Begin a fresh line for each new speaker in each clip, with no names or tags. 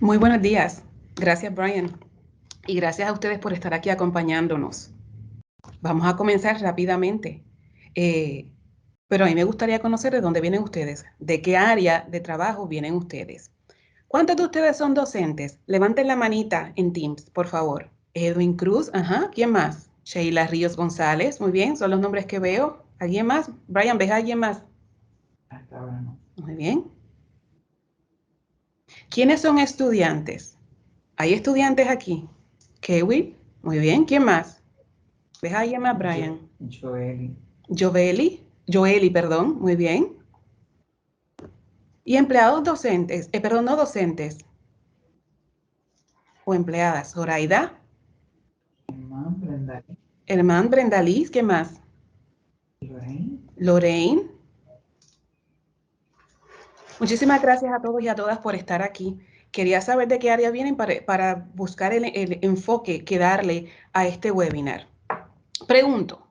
Muy buenos días. Gracias, Brian. Y gracias a ustedes por estar aquí acompañándonos. Vamos a comenzar rápidamente. Pero a mí me gustaría conocer de dónde vienen ustedes, de qué área de trabajo vienen ustedes. ¿Cuántos de ustedes son docentes? Levanten la manita en Teams, por favor. Edwin Cruz, ajá. ¿Quién más? Sheila Ríos González, muy bien, son los nombres que veo. ¿Alguien más? Brian, ¿ves a alguien más?
Hasta ahora no.
Muy bien. ¿Quiénes son estudiantes? ¿Hay estudiantes aquí? Kewi, muy bien. ¿Quién más? ¿Ves a alguien más, Brian?
Joeli.
Joeli, perdón, muy bien. ¿Y empleados docentes? Perdón, no docentes. ¿O empleadas? Zoraida,
Germán, Brenda,
Hermán, Brenda Liz, ¿qué más?
Lorraine.
Lorraine. Muchísimas gracias a todos y a todas por estar aquí. Quería saber de qué área vienen para buscar el enfoque que darle a este webinar. Pregunto,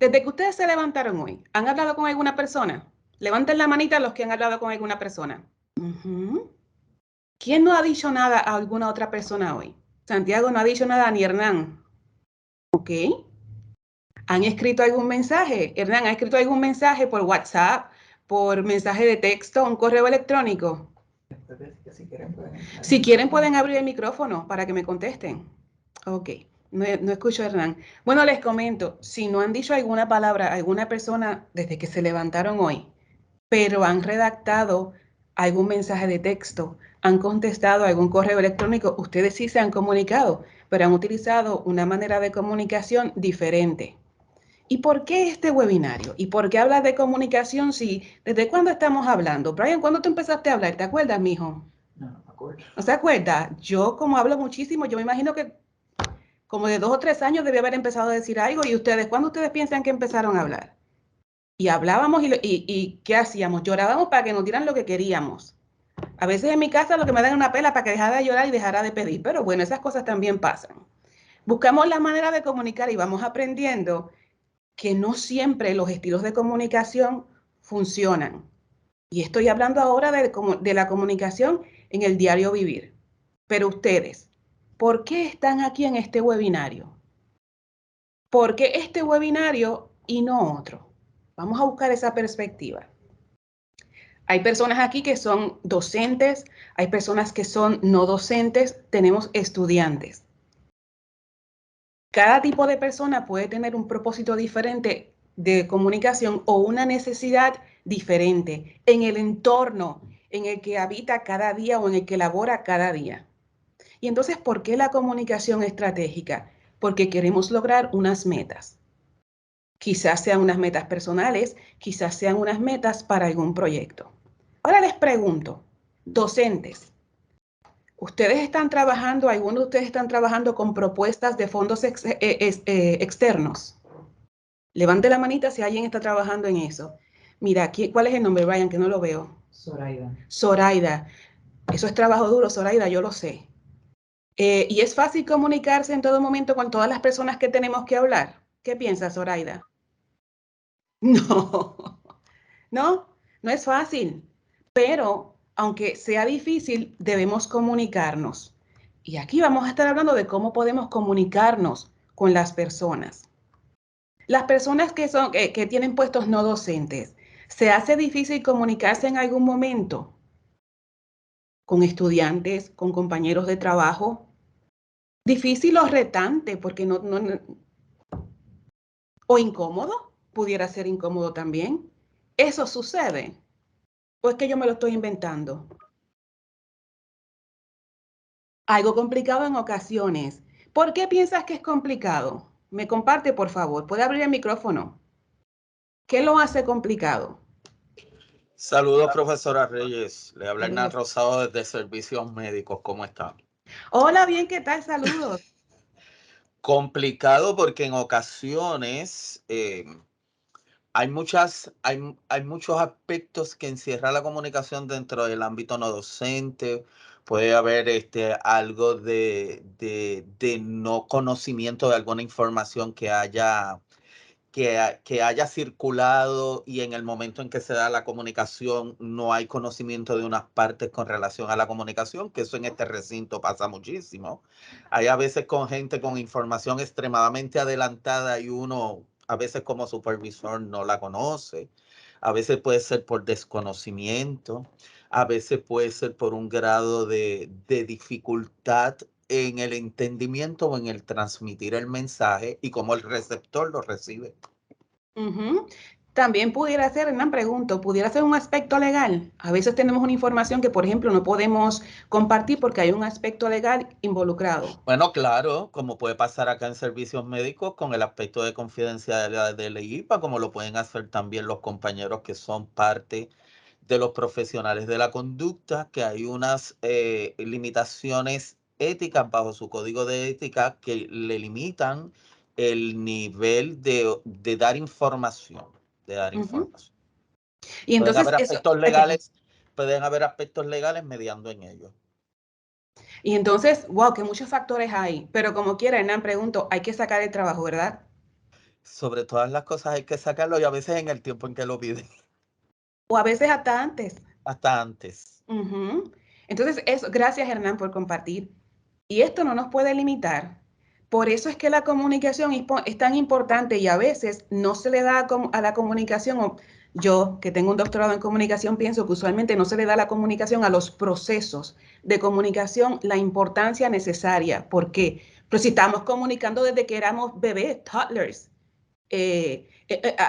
desde que ustedes se levantaron hoy, ¿han hablado con alguna persona? Levanten la manita los que han hablado con alguna persona. ¿Quién no ha dicho nada a alguna otra persona hoy? Santiago no ha dicho nada ni Hernán. ¿Ok? ¿Han escrito algún mensaje? Hernán, ¿ha escrito algún mensaje por WhatsApp, por mensaje de texto, un correo electrónico? Si quieren pueden abrir el micrófono para que me contesten. Ok, no escucho a Hernán. Bueno, les comento, si no han dicho alguna palabra a alguna persona desde que se levantaron hoy, pero han redactado algún mensaje de texto, han contestado algún correo electrónico, ustedes sí se han comunicado, pero han utilizado una manera de comunicación diferente. ¿Y por qué este webinario? ¿Y por qué hablas de comunicación si desde cuándo estamos hablando? Brian, ¿cuándo tú empezaste a hablar? ¿Te acuerdas, mijo?
No, no me acuerdo.
¿No se acuerda? Yo como hablo muchísimo, yo me imagino que como de 2 o 3 años debí haber empezado a decir algo. ¿Y ustedes cuándo ustedes piensan que empezaron a hablar? Y hablábamos y ¿qué hacíamos? Llorábamos para que nos dieran lo que queríamos. A veces en mi casa lo que me dan es una pela para que dejara de llorar y dejara de pedir, pero bueno, esas cosas también pasan. Buscamos la manera de comunicar y vamos aprendiendo que no siempre los estilos de comunicación funcionan. Y estoy hablando ahora de la comunicación en el diario vivir. Pero ustedes, ¿por qué están aquí en este webinario? ¿Por qué este webinario y no otro? Vamos a buscar esa perspectiva. Hay personas aquí que son docentes, hay personas que son no docentes, tenemos estudiantes. Cada tipo de persona puede tener un propósito diferente de comunicación o una necesidad diferente en el entorno en el que habita cada día o en el que labora cada día. Y entonces, ¿por qué la comunicación estratégica? Porque queremos lograr unas metas. Quizás sean unas metas personales, quizás sean unas metas para algún proyecto. Ahora les pregunto, docentes, ¿ustedes están trabajando, algunos de ustedes están trabajando con propuestas de fondos externos? Levante la manita si alguien está trabajando en eso. Mira, aquí, ¿cuál es el nombre, Brian? Que no lo veo.
Zoraida.
Zoraida. Eso es trabajo duro, Zoraida, yo lo sé. Y es fácil comunicarse en todo momento con todas las personas que tenemos que hablar. ¿Qué piensas, Zoraida? No, no, no es fácil. Pero, aunque sea difícil, debemos comunicarnos. Y aquí vamos a estar hablando de cómo podemos comunicarnos con las personas. Las personas que tienen puestos no docentes, ¿se hace difícil comunicarse en algún momento con estudiantes, con compañeros de trabajo? Difícil o retante, porque o incómodo, pudiera ser incómodo también. ¿Eso sucede? ¿O es que yo me lo estoy inventando? Algo complicado en ocasiones. ¿Por qué piensas que es complicado? Me comparte, por favor. ¿Puede abrir el micrófono? ¿Qué lo hace complicado?
Saludos, profesora Reyes. Le habla Hernán
Saludos.
Rosado desde Servicios Médicos. ¿Cómo está?
Hola, bien, ¿qué tal? Saludos.
Complicado porque en ocasiones hay muchos aspectos que encierra la comunicación dentro del ámbito no docente. Puede haber algo de no conocimiento de alguna información que haya que haya circulado y en el momento en que se da la comunicación no hay conocimiento de unas partes con relación a la comunicación, que eso en este recinto pasa muchísimo. Hay a veces con gente con información extremadamente adelantada y uno a veces como supervisor no la conoce. A veces puede ser por desconocimiento, a veces puede ser por un grado de dificultad en el entendimiento o en el transmitir el mensaje y cómo el receptor lo recibe.
También pudiera ser, Hernán, pregunto, pudiera ser un aspecto legal. A veces tenemos una información que, por ejemplo, no podemos compartir porque hay un aspecto legal involucrado.
Bueno, claro, como puede pasar acá en servicios médicos con el aspecto de confidencialidad de la IPA, como lo pueden hacer también los compañeros que son parte de los profesionales de la conducta, que hay unas limitaciones éticas bajo su código de ética que le limitan el nivel de dar información,
Y entonces eso,
pueden haber aspectos legales mediando en ello.
Y entonces, wow, que muchos factores hay, pero como quiera, Hernán, pregunto, hay que sacar el trabajo, ¿verdad?
Sobre todas las cosas hay que sacarlo y a veces en el tiempo en que lo piden.
O a veces hasta antes.
Hasta antes.
Entonces, eso, gracias, Hernán, por compartir. Y esto no nos puede limitar. Por eso es que la comunicación es tan importante y a veces no se le da a la comunicación, o yo que tengo un doctorado en comunicación, pienso que usualmente no se le da a la comunicación, a los procesos de comunicación, la importancia necesaria. ¿Por qué? Pero si estamos comunicando desde que éramos bebés, toddlers,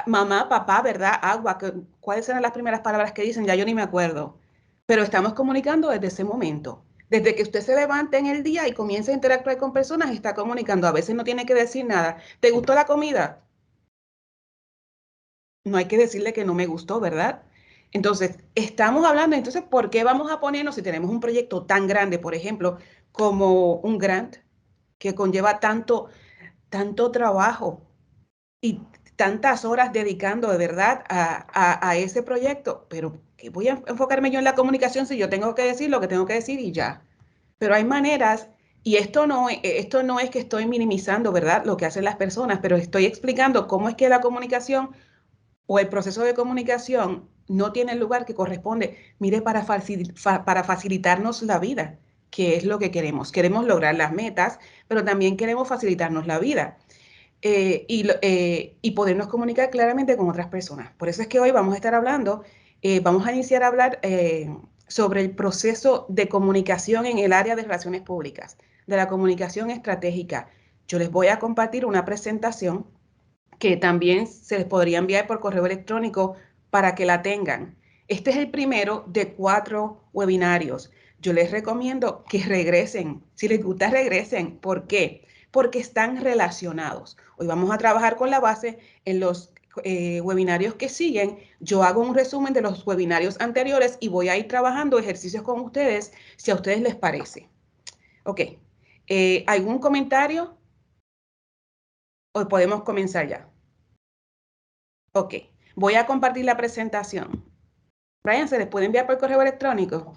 mamá, papá, ¿verdad? Agua, ¿cuáles eran las primeras palabras que dicen? Ya yo ni me acuerdo. Pero estamos comunicando desde ese momento. Desde que usted se levanta en el día y comienza a interactuar con personas, está comunicando. A veces no tiene que decir nada. ¿Te gustó la comida? No hay que decirle que no me gustó, ¿verdad? Entonces, estamos hablando, entonces, ¿por qué vamos a ponernos si tenemos un proyecto tan grande, por ejemplo, como un grant, que conlleva tanto trabajo y tantas horas dedicando de verdad a ese proyecto? Pero ¿qué voy a enfocarme yo en la comunicación si yo tengo que decir lo que tengo que decir y ya? Pero hay maneras, y esto no es que estoy minimizando, ¿verdad?, lo que hacen las personas, pero estoy explicando cómo es que la comunicación o el proceso de comunicación no tiene el lugar que corresponde, mire, para facilitarnos la vida, que es lo que queremos. Queremos lograr las metas, pero también queremos facilitarnos la vida. Y podernos comunicar claramente con otras personas. Por eso es que hoy vamos a estar hablando, vamos a iniciar a hablar sobre el proceso de comunicación en el área de relaciones públicas, de la comunicación estratégica. Yo les voy a compartir una presentación que también se les podría enviar por correo electrónico para que la tengan. Este es el primero de 4 webinarios. Yo les recomiendo que regresen. Si les gusta, regresen. ¿Por qué? Porque están relacionados. Hoy vamos a trabajar con la base en los webinarios que siguen. Yo hago un resumen de los webinarios anteriores y voy a ir trabajando ejercicios con ustedes si a ustedes les parece. Ok. ¿Algún comentario? ¿O podemos comenzar ya? Ok. Voy a compartir la presentación. Brian, ¿se les puede enviar por correo electrónico?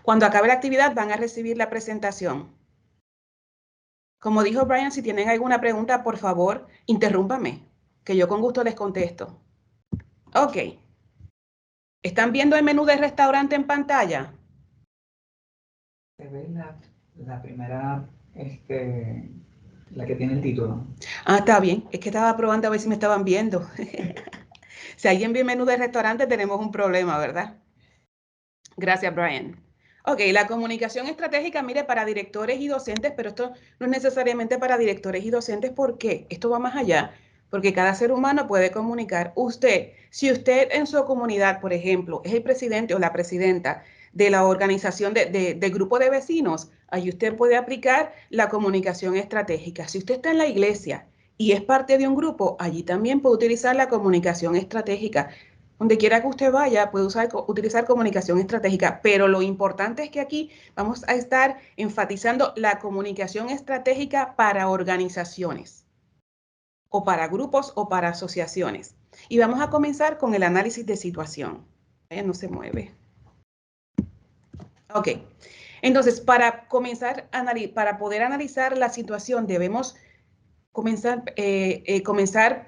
Cuando acabe la actividad van a recibir la presentación. Como dijo Brian, si tienen alguna pregunta, por favor, interrúmpame, que yo con gusto les contesto. Ok. ¿Están viendo el menú del restaurante en pantalla?
Se ve la primera, la que tiene el título.
Ah, está bien. Es que estaba probando a ver si me estaban viendo. Si alguien ve el menú del restaurante, tenemos un problema, ¿verdad? Gracias, Brian. Ok, la comunicación estratégica, mire, para directores y docentes, pero esto no es necesariamente para directores y docentes. ¿Por qué? Esto va más allá, porque cada ser humano puede comunicar. Si usted en su comunidad, por ejemplo, es el presidente o la presidenta de la organización del grupo de vecinos, ahí usted puede aplicar la comunicación estratégica. Si usted está en la iglesia y es parte de un grupo, allí también puede utilizar la comunicación estratégica. Donde quiera que usted vaya, puede utilizar comunicación estratégica, pero lo importante es que aquí vamos a estar enfatizando la comunicación estratégica para organizaciones, o para grupos, o para asociaciones. Y vamos a comenzar con el análisis de situación. No se mueve. Ok. Entonces, para poder analizar la situación, debemos comenzar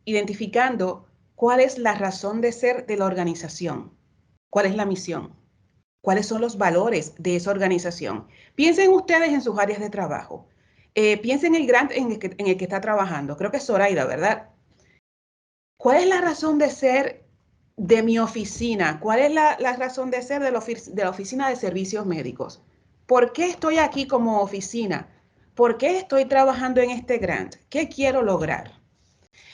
identificando cuál es la razón de ser de la organización, cuál es la misión, cuáles son los valores de esa organización. Piensen ustedes en sus áreas de trabajo. Piensen en el grant en el que está trabajando. Creo que es Zoraida, ¿verdad? ¿Cuál es la razón de ser de mi oficina? ¿Cuál es la razón de ser de la oficina de servicios médicos? ¿Por qué estoy aquí como oficina? ¿Por qué estoy trabajando en este grant? ¿Qué quiero lograr?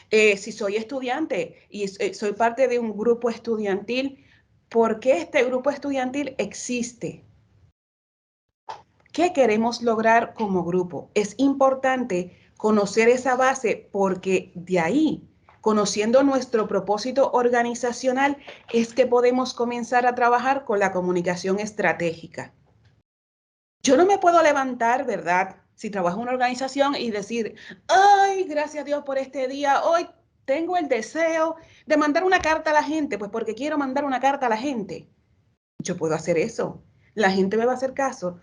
Si soy estudiante y soy parte de un grupo estudiantil, ¿por qué este grupo estudiantil existe? ¿Qué queremos lograr como grupo? Es importante conocer esa base porque de ahí, conociendo nuestro propósito organizacional, es que podemos comenzar a trabajar con la comunicación estratégica. Yo no me puedo levantar, ¿verdad? Si trabajo en una organización y decir, ay, gracias a Dios por este día, hoy tengo el deseo de mandar una carta a la gente, pues porque quiero mandar una carta a la gente. Yo puedo hacer eso. La gente me va a hacer caso.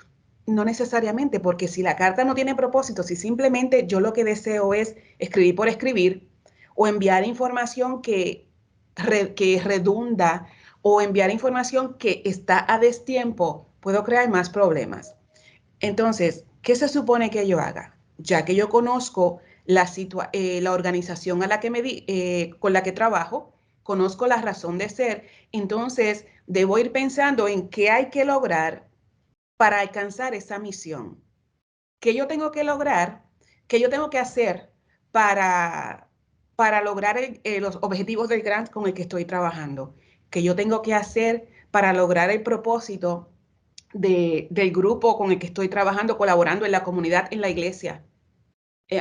No necesariamente, porque si la carta no tiene propósito, si simplemente yo lo que deseo es escribir por escribir o enviar información que redunda o enviar información que está a destiempo, puedo crear más problemas. Entonces, ¿qué se supone que yo haga? Ya que yo conozco la organización a la que con la que trabajo, conozco la razón de ser, entonces debo ir pensando en qué hay que lograr para alcanzar esa misión. ¿Qué yo tengo que lograr? ¿Qué yo tengo que hacer para lograr los objetivos del grant con el que estoy trabajando? ¿Qué yo tengo que hacer para lograr el propósito del grupo con el que estoy trabajando, colaborando en la comunidad, en la iglesia?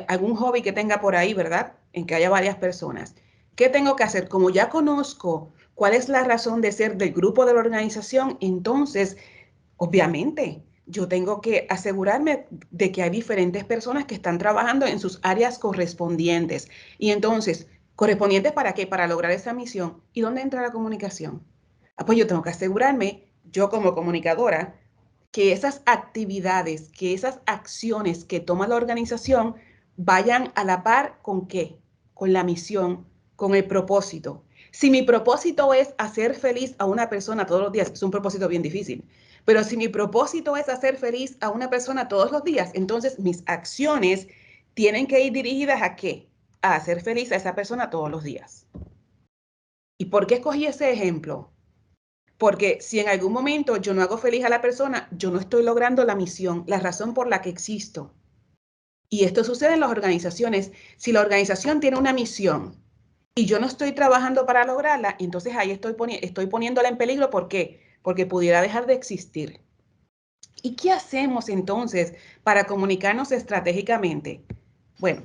Algún hobby que tenga por ahí, ¿verdad? En que haya varias personas. ¿Qué tengo que hacer? Como ya conozco cuál es la razón de ser del grupo de la organización, entonces, obviamente, yo tengo que asegurarme de que hay diferentes personas que están trabajando en sus áreas correspondientes. Y entonces, ¿correspondientes para qué? Para lograr esa misión. ¿Y dónde entra la comunicación? Pues yo tengo que asegurarme, yo como comunicadora, que esas actividades, que esas acciones que toma la organización vayan a la par con qué, con la misión, con el propósito. Si mi propósito es hacer feliz a una persona todos los días, es un propósito bien difícil, pero si mi propósito es hacer feliz a una persona todos los días, entonces mis acciones tienen que ir dirigidas a qué, a hacer feliz a esa persona todos los días. ¿Y por qué escogí ese ejemplo? Porque si en algún momento yo no hago feliz a la persona, yo no estoy logrando la misión, la razón por la que existo. Y esto sucede en las organizaciones. Si la organización tiene una misión y yo no estoy trabajando para lograrla, entonces ahí estoy poniéndola en peligro. ¿Por qué? Porque pudiera dejar de existir. ¿Y qué hacemos entonces para comunicarnos estratégicamente? Bueno,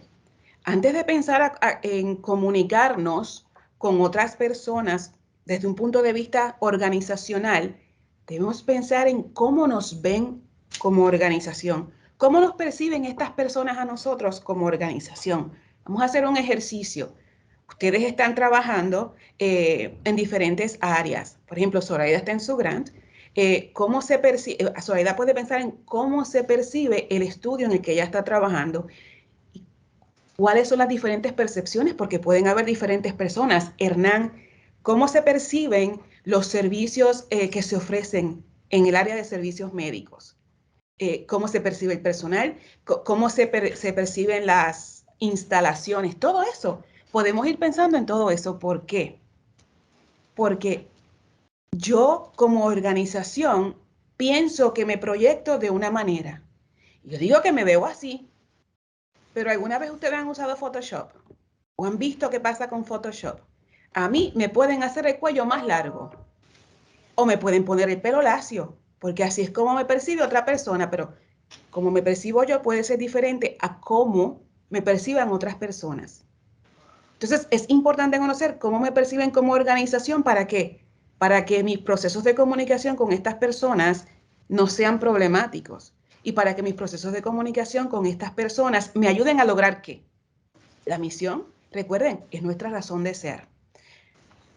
antes de pensar en comunicarnos con otras personas desde un punto de vista organizacional, debemos pensar en cómo nos ven como organización, cómo nos perciben estas personas a nosotros como organización. Vamos a hacer un ejercicio. Ustedes están trabajando en diferentes áreas. Por ejemplo, Zoraida está en su grant. ¿Cómo se percibe? Zoraida puede pensar en cómo se percibe el estudio en el que ella está trabajando. ¿Cuáles son las diferentes percepciones? Porque pueden haber diferentes personas. Hernán, ¿cómo se perciben los servicios que se ofrecen en el área de servicios médicos? ¿Cómo se percibe el personal? ¿Cómo se perciben las instalaciones? Todo eso. Podemos ir pensando en todo eso. ¿Por qué? Porque yo como organización pienso que me proyecto de una manera. Yo digo que me veo así. Pero ¿alguna vez ustedes han usado Photoshop? ¿O han visto qué pasa con Photoshop? A mí me pueden hacer el cuello más largo. O me pueden poner el pelo lacio. Porque así es como me percibe otra persona. Pero como me percibo yo puede ser diferente a cómo me perciban otras personas. Entonces es importante conocer cómo me perciben como organización. ¿Para qué? Para que mis procesos de comunicación con estas personas no sean problemáticos. Y para que mis procesos de comunicación con estas personas me ayuden a lograr ¿qué? La misión, recuerden, es nuestra razón de ser.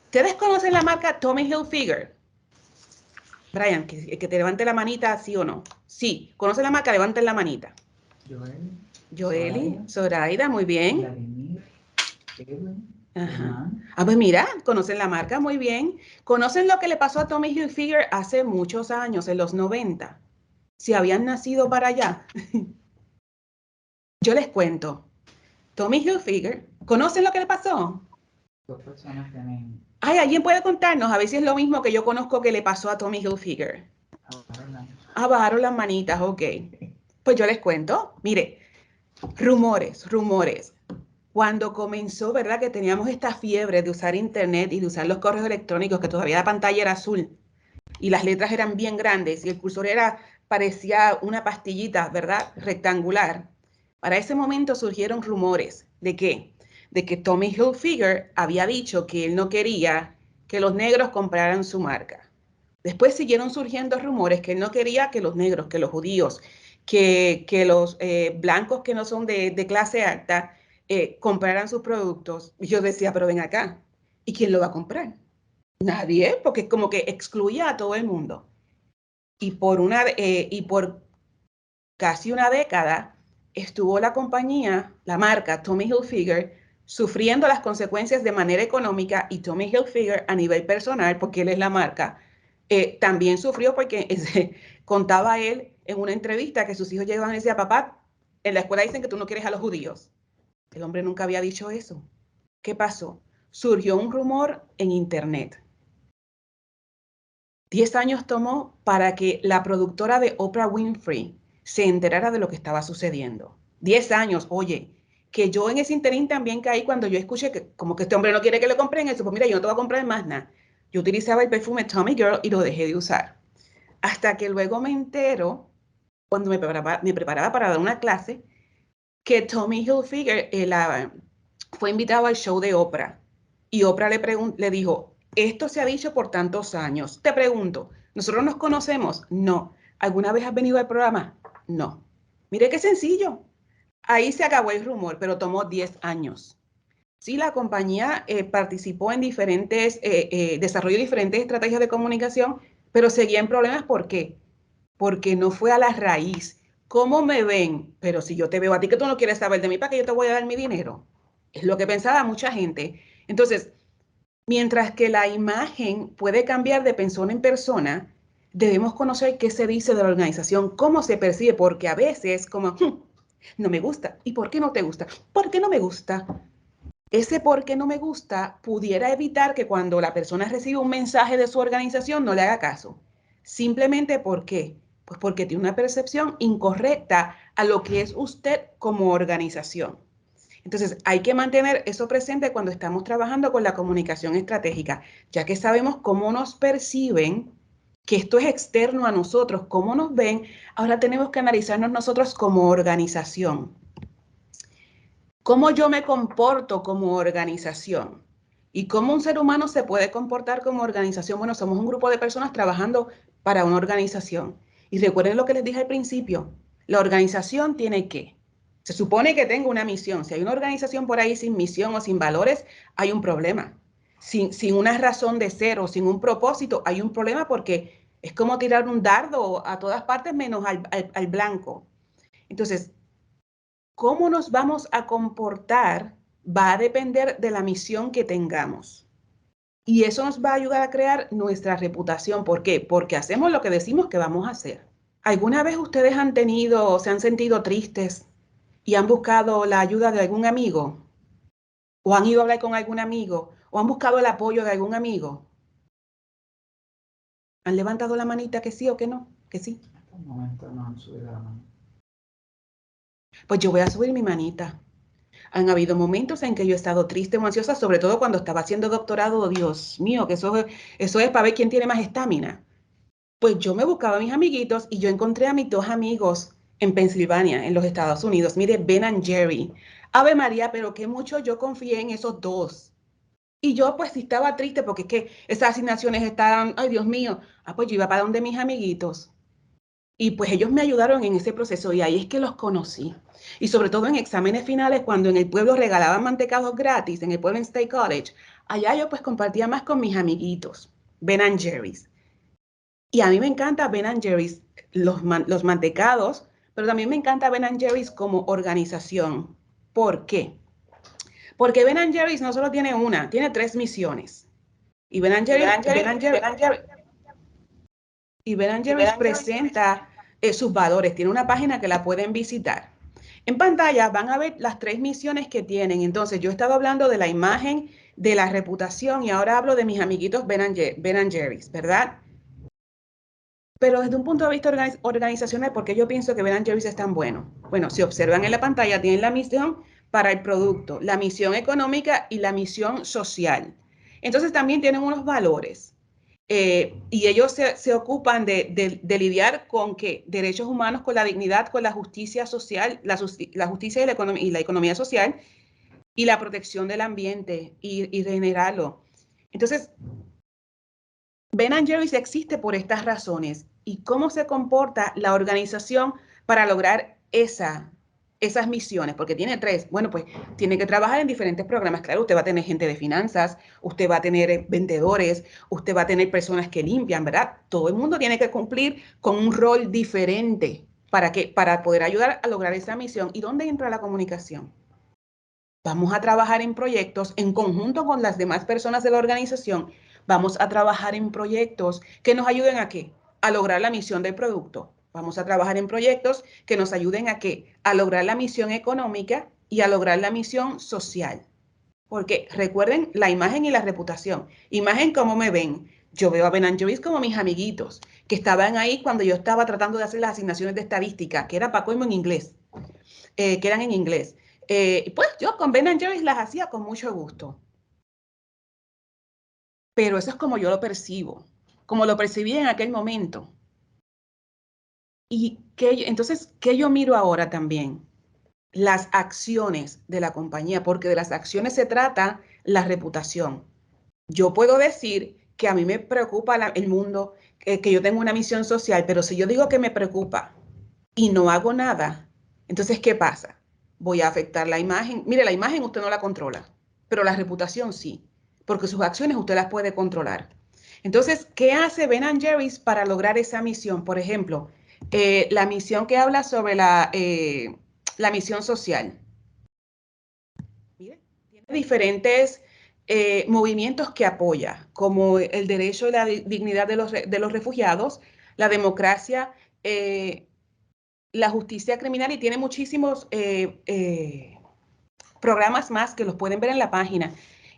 ¿Ustedes conocen la marca Tommy Hilfiger? Brian, que te levante la manita, sí o no. Sí, ¿conocen la marca? Levanten la manita.
Joel.
Joeli, Zoraida, muy bien.
Vladimir, Edwin,
Ajá.
Germán.
Ah, pues mira, conocen la marca muy bien. Conocen lo que le pasó a Tommy Hilfiger hace muchos años, en los 90. Si habían nacido para allá. Yo les cuento. Tommy Hilfiger, ¿conocen lo que le pasó?
2 personas tienen
Ay, ¿alguien puede contarnos? A ver si es lo mismo que yo conozco que le pasó a Tommy Hilfiger. Ah, bajaron las manitas, ok. Pues yo les cuento. Mire, rumores. Cuando comenzó, ¿verdad? Que teníamos esta fiebre de usar internet y de usar los correos electrónicos, que todavía la pantalla era azul y las letras eran bien grandes y el cursor parecía una pastillita, ¿verdad? Rectangular. Para ese momento surgieron rumores ¿de qué? De que Tommy Hilfiger había dicho que él no quería que los negros compraran su marca. Después siguieron surgiendo rumores que él no quería que los negros, que los judíos, que los blancos que no son de clase alta compraran sus productos. Y yo decía, pero ven acá, ¿y quién lo va a comprar? Nadie, porque como que excluía a todo el mundo. Y por casi una década estuvo la compañía, la marca Tommy Hilfiger, sufriendo las consecuencias de manera económica y Tommy Hilfiger a nivel personal, porque él es la marca, también sufrió porque contaba él en una entrevista que sus hijos llegaban y decían, papá, en la escuela dicen que tú no quieres a los judíos. El hombre nunca había dicho eso. ¿Qué pasó? Surgió un rumor en internet. 10 años tomó para que la productora de Oprah Winfrey se enterara de lo que estaba sucediendo. 10 años, oye, que yo en ese interín también caí cuando yo escuché que como que este hombre no quiere que le compren eso, pues mira, yo no te voy a comprar más nada. Yo utilizaba el perfume Tommy Girl y lo dejé de usar. Hasta que luego me entero, cuando me preparaba para dar una clase, que Tommy Hilfiger fue invitado al show de Oprah. Y Oprah le dijo, esto se ha dicho por tantos años. Te pregunto, ¿nosotros nos conocemos? No. ¿Alguna vez has venido al programa? No. Mire qué sencillo. Ahí se acabó el rumor, pero tomó 10 años. Sí, la compañía participó en desarrolló diferentes estrategias de comunicación, pero seguía en problemas. ¿Por qué? Porque no fue a la raíz. ¿Cómo me ven? Pero si yo te veo a ti que tú no quieres saber de mí, ¿para qué yo te voy a dar mi dinero? Es lo que pensaba mucha gente. Entonces, mientras que la imagen puede cambiar de persona en persona, debemos conocer qué se dice de la organización, cómo se percibe, porque a veces como, no me gusta. ¿Y por qué no te gusta? ¿Por qué no me gusta? Ese por qué no me gusta pudiera evitar que cuando la persona reciba un mensaje de su organización no le haga caso. Simplemente ¿por qué? Pues porque tiene una percepción incorrecta a lo que es usted como organización. Entonces, hay que mantener eso presente cuando estamos trabajando con la comunicación estratégica, ya que sabemos cómo nos perciben, que esto es externo a nosotros, cómo nos ven, ahora tenemos que analizarnos nosotros como organización. ¿Cómo yo me comporto como organización? ¿Y cómo un ser humano se puede comportar como organización? Bueno, somos un grupo de personas trabajando para una organización. Y recuerden lo que les dije al principio, la organización tiene que, se supone que tenga una misión. Si hay una organización por ahí sin misión o sin valores, hay un problema. Sin una razón de ser o sin un propósito, hay un problema porque es como tirar un dardo a todas partes menos al blanco. Entonces, cómo nos vamos a comportar va a depender de la misión que tengamos. Y eso nos va a ayudar a crear nuestra reputación. ¿Por qué? Porque hacemos lo que decimos que vamos a hacer. ¿Alguna vez ustedes se han sentido tristes y han buscado la ayuda de algún amigo? ¿O han ido a hablar con algún amigo? ¿O han buscado el apoyo de algún amigo? ¿Han levantado la manita que sí o que no? Que sí.
Hasta el momento no han subido la mano.
Pues yo voy a subir mi manita. Han habido momentos en que yo he estado triste o ansiosa, sobre todo cuando estaba haciendo doctorado. Dios mío, que eso es para ver quién tiene más estamina. Pues yo me buscaba a mis amiguitos y yo encontré a mis 2 amigos en Pensilvania, en los Estados Unidos. Mire, Ben and Jerry. Ave María, pero qué mucho yo confié en esos 2. Y yo pues sí estaba triste porque es que esas asignaciones estaban, ay Dios mío. Pues yo iba para donde mis amiguitos. Y pues ellos me ayudaron en ese proceso y ahí es que los conocí. Y sobre todo en exámenes finales, cuando en el pueblo regalaban mantecados gratis, en el pueblo en State College, allá yo pues compartía más con mis amiguitos, Ben and Jerry's. Y a mí me encanta Ben and Jerry's, los mantecados, pero también me encanta Ben & Jerry's como organización. ¿Por qué? Porque Ben & Jerry's no solo tiene una, tiene 3 misiones. Y Ben & Jerry's presenta sus valores. Tiene una página que la pueden visitar. En pantalla van a ver las 3 misiones que tienen. Entonces, yo he estado hablando de la imagen, de la reputación, y ahora hablo de mis amiguitos Ben & Jerry's, ¿verdad? Pero desde un punto de vista organizacional, ¿por qué yo pienso que Ben & Jerry's es tan bueno? Bueno, si observan en la pantalla, tienen la misión para el producto, la misión económica y la misión social. Entonces también tienen unos valores. Y ellos se ocupan de lidiar con ¿qué? Derechos humanos, con la dignidad, con la justicia social, la justicia y la economía social, y la protección del ambiente y regenerarlo. Entonces, Ben & Jerry's existe por estas razones. ¿Y cómo se comporta la organización para lograr esas misiones? Porque tiene 3. Bueno, pues tiene que trabajar en diferentes programas. Claro, usted va a tener gente de finanzas, usted va a tener vendedores, usted va a tener personas que limpian, ¿verdad? Todo el mundo tiene que cumplir con un rol diferente. ¿Para qué? Para poder ayudar a lograr esa misión. ¿Y dónde entra la comunicación? Vamos a trabajar en proyectos en conjunto con las demás personas de la organización. Vamos a trabajar en proyectos que nos ayuden a ¿qué? A lograr la misión del producto. Vamos a trabajar en proyectos que nos ayuden a ¿qué? A lograr la misión económica y a lograr la misión social. Porque recuerden la imagen y la reputación. Imagen, ¿cómo me ven? Yo veo a Ben & Jerry's como mis amiguitos, que estaban ahí cuando yo estaba tratando de hacer las asignaciones de estadística, que era para colmo en inglés, que eran en inglés. Pues yo con Ben & Jerry's las hacía con mucho gusto. Pero eso es como yo lo percibo, como lo percibí en aquel momento. Y entonces, ¿qué yo miro ahora también? Las acciones de la compañía, porque de las acciones se trata la reputación. Yo puedo decir que a mí me preocupa el mundo, que yo tengo una misión social, pero si yo digo que me preocupa y no hago nada, entonces, ¿qué pasa? Voy a afectar la imagen. Mire, la imagen usted no la controla, pero la reputación sí, porque sus acciones usted las puede controlar. Entonces, ¿qué hace Ben & Jerry's para lograr esa misión? Por ejemplo, la misión que habla sobre la misión social. Mire, tiene diferentes movimientos que apoya, como el derecho y la dignidad de los refugiados, la democracia, la justicia criminal, y tiene muchísimos programas más que los pueden ver en la página.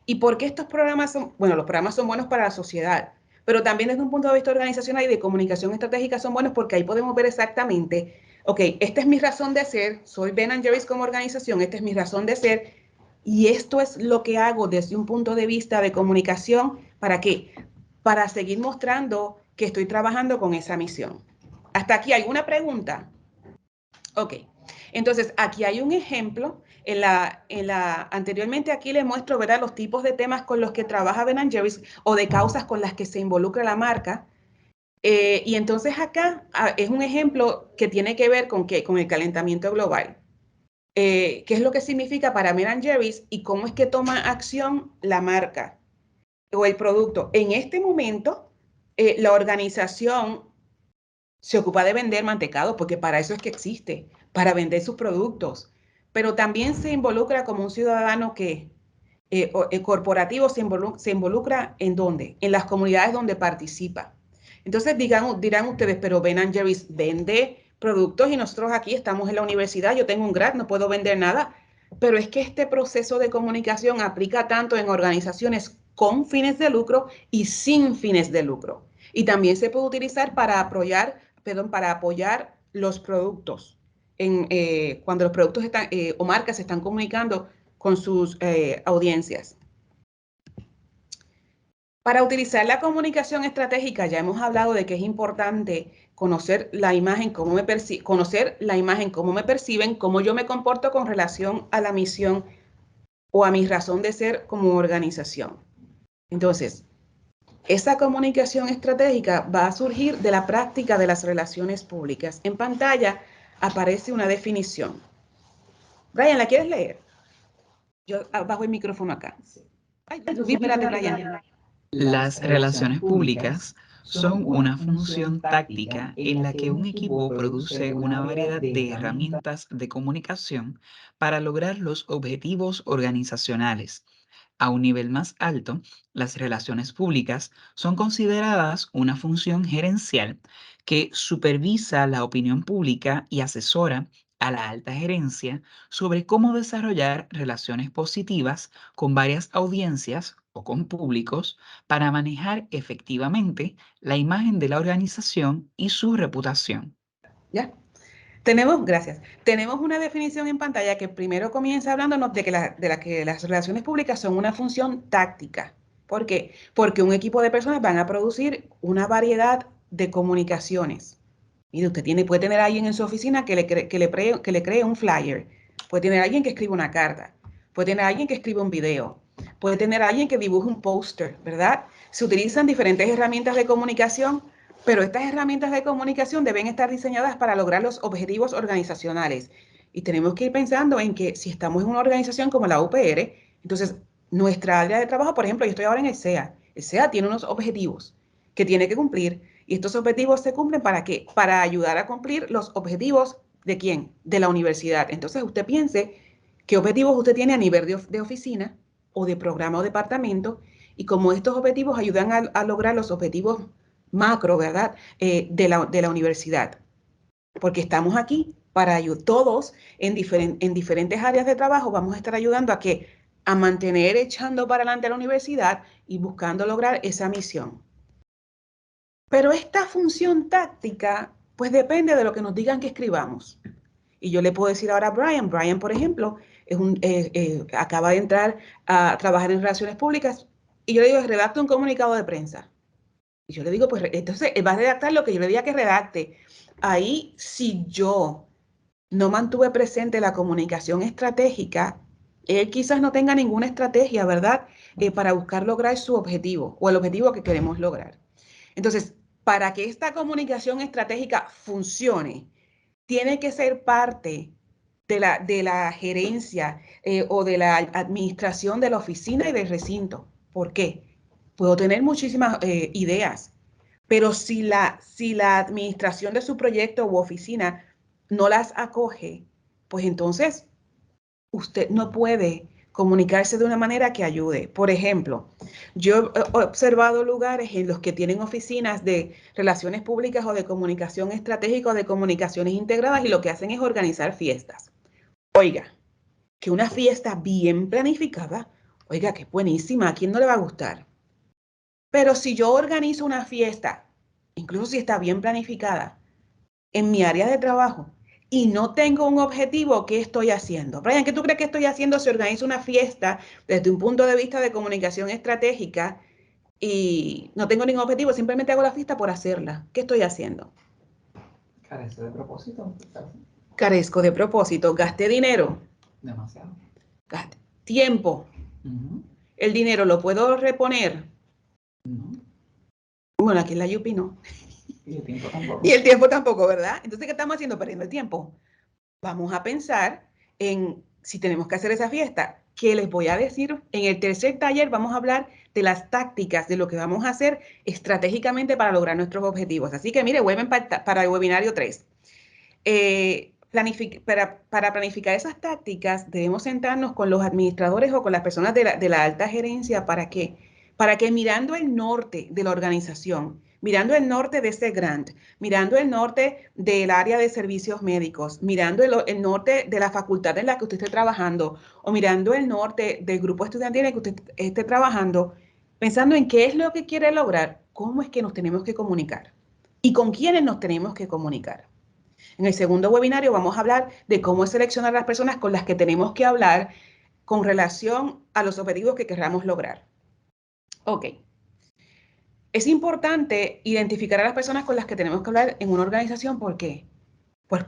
¿Y por qué estos programas son? Bueno, los programas son buenos para la sociedad, pero también desde un punto de vista organizacional y de comunicación estratégica son buenos porque ahí podemos ver exactamente, ok, esta es mi razón de ser, soy Ben & Jerry's como organización, esta es mi razón de ser, y esto es lo que hago desde un punto de vista de comunicación. ¿Para qué? Para seguir mostrando que estoy trabajando con esa misión. ¿Hasta aquí alguna pregunta? Ok, entonces aquí hay un ejemplo. Anteriormente aquí les muestro, ¿verdad?, los tipos de temas con los que trabaja Ben & Jerry's o de causas con las que se involucra la marca. Y entonces acá es un ejemplo que tiene que ver con ¿qué? Con el calentamiento global. ¿Qué es lo que significa para Ben & Jerry's y cómo es que toma acción la marca o el producto? En este momento, la organización se ocupa de vender mantecado, porque para eso es que existe, para vender sus productos. Pero también se involucra como un ciudadano que corporativo, se involucra ¿en dónde? En las comunidades donde participa. Entonces dirán ustedes, pero Ben & Jerry's vende productos y nosotros aquí estamos en la universidad, yo tengo un grad, no puedo vender nada. Pero es que este proceso de comunicación aplica tanto en organizaciones con fines de lucro y sin fines de lucro. Y también se puede utilizar para apoyar los productos. Cuando los productos o marcas están comunicando con sus audiencias. Para utilizar la comunicación estratégica, ya hemos hablado de que es importante conocer la imagen, cómo me perciben, cómo yo me comporto con relación a la misión o a mi razón de ser como organización. Entonces, esa comunicación estratégica va a surgir de la práctica de las relaciones públicas. En pantalla aparece una definición. Brian, ¿la quieres leer? Yo bajo el micrófono acá. Ay, espérate, Brian.
Las relaciones públicas
son una función táctica en la que un equipo produce una variedad de herramientas de comunicación para lograr los objetivos organizacionales. A un nivel más alto, las relaciones públicas son consideradas una función gerencial que supervisa la opinión pública y asesora a la alta gerencia sobre cómo desarrollar relaciones positivas con varias audiencias o con públicos para manejar efectivamente la imagen de la organización y su reputación.
¿Ya? Gracias. Tenemos una definición en pantalla que primero comienza hablándonos de que las relaciones públicas son una función táctica. ¿Por qué? Porque un equipo de personas van a producir una variedad de comunicaciones. Mire, puede tener a alguien en su oficina que le cree un flyer, puede tener a alguien que escribe una carta, puede tener a alguien que escribe un video, puede tener a alguien que dibuje un póster, ¿verdad? Se utilizan diferentes herramientas de comunicación, pero estas herramientas de comunicación deben estar diseñadas para lograr los objetivos organizacionales. Y tenemos que ir pensando en que si estamos en una organización como la UPR, entonces nuestra área de trabajo, por ejemplo, yo estoy ahora en el SEA. El SEA tiene unos objetivos que tiene que cumplir. Y estos objetivos se cumplen ¿para qué? Para ayudar a cumplir los objetivos ¿de quién? De la universidad. Entonces usted piense qué objetivos usted tiene a nivel de oficina o de programa o departamento y cómo estos objetivos ayudan a lograr los objetivos macro, ¿verdad? De la universidad. Porque estamos aquí para ayudar todos en diferentes áreas de trabajo. Vamos a estar ayudando a mantener echando para adelante a la universidad y buscando lograr esa misión. Pero esta función táctica, pues depende de lo que nos digan que escribamos. Y yo le puedo decir ahora a Brian, por ejemplo, acaba de entrar a trabajar en relaciones públicas, y yo le digo, redacta un comunicado de prensa. Y yo le digo, pues entonces él va a redactar lo que yo le diga que redacte. Ahí, si yo no mantuve presente la comunicación estratégica, él quizás no tenga ninguna estrategia, ¿verdad? Para buscar lograr su objetivo o el objetivo que queremos lograr. Entonces, para que esta comunicación estratégica funcione, tiene que ser parte de la gerencia o de la administración de la oficina y del recinto. ¿Por qué? Puedo tener muchísimas ideas, pero si la administración de su proyecto u oficina no las acoge, pues entonces usted no puede comunicarse de una manera que ayude. Por ejemplo, yo he observado lugares en los que tienen oficinas de relaciones públicas o de comunicación estratégica o de comunicaciones integradas y lo que hacen es organizar fiestas. Oiga, que una fiesta bien planificada, oiga, que buenísima, ¿a quién no le va a gustar? Pero si yo organizo una fiesta, incluso si está bien planificada, en mi área de trabajo, y no tengo un objetivo, ¿qué estoy haciendo? Brian, ¿qué tú crees que estoy haciendo si organizo una fiesta desde un punto de vista de comunicación estratégica y no tengo ningún objetivo, simplemente hago la fiesta por hacerla? ¿Qué estoy haciendo?
Carece de propósito.
Carezco de propósito, gasté dinero,
Demasiado.
gasté tiempo. El dinero lo puedo reponer. Bueno, aquí en la Yupi no.
Y el tiempo tampoco.
Y el tiempo tampoco, ¿verdad? Entonces, ¿qué estamos haciendo? Perdiendo el tiempo. Vamos a pensar en si tenemos que hacer esa fiesta. ¿Qué les voy a decir? En el tercer taller vamos a hablar de las tácticas, de lo que vamos a hacer estratégicamente para lograr nuestros objetivos. Así que mire, vuelven para el webinario 3. Para planificar esas tácticas debemos sentarnos con los administradores o con las personas de la alta gerencia. ¿Para qué? Para que mirando el norte de la organización, mirando el norte de ese grant, mirando el norte del área de servicios médicos, mirando el norte de la facultad en la que usted esté trabajando o mirando el norte del grupo estudiantil en el que usted esté trabajando, pensando en qué es lo que quiere lograr, cómo es que nos tenemos que comunicar y con quiénes nos tenemos que comunicar. En el segundo webinario vamos a hablar de cómo seleccionar las personas con las que tenemos que hablar con relación a los objetivos que queramos lograr. Ok. Es importante identificar a las personas con las que tenemos que hablar en una organización. ¿Por qué? Pues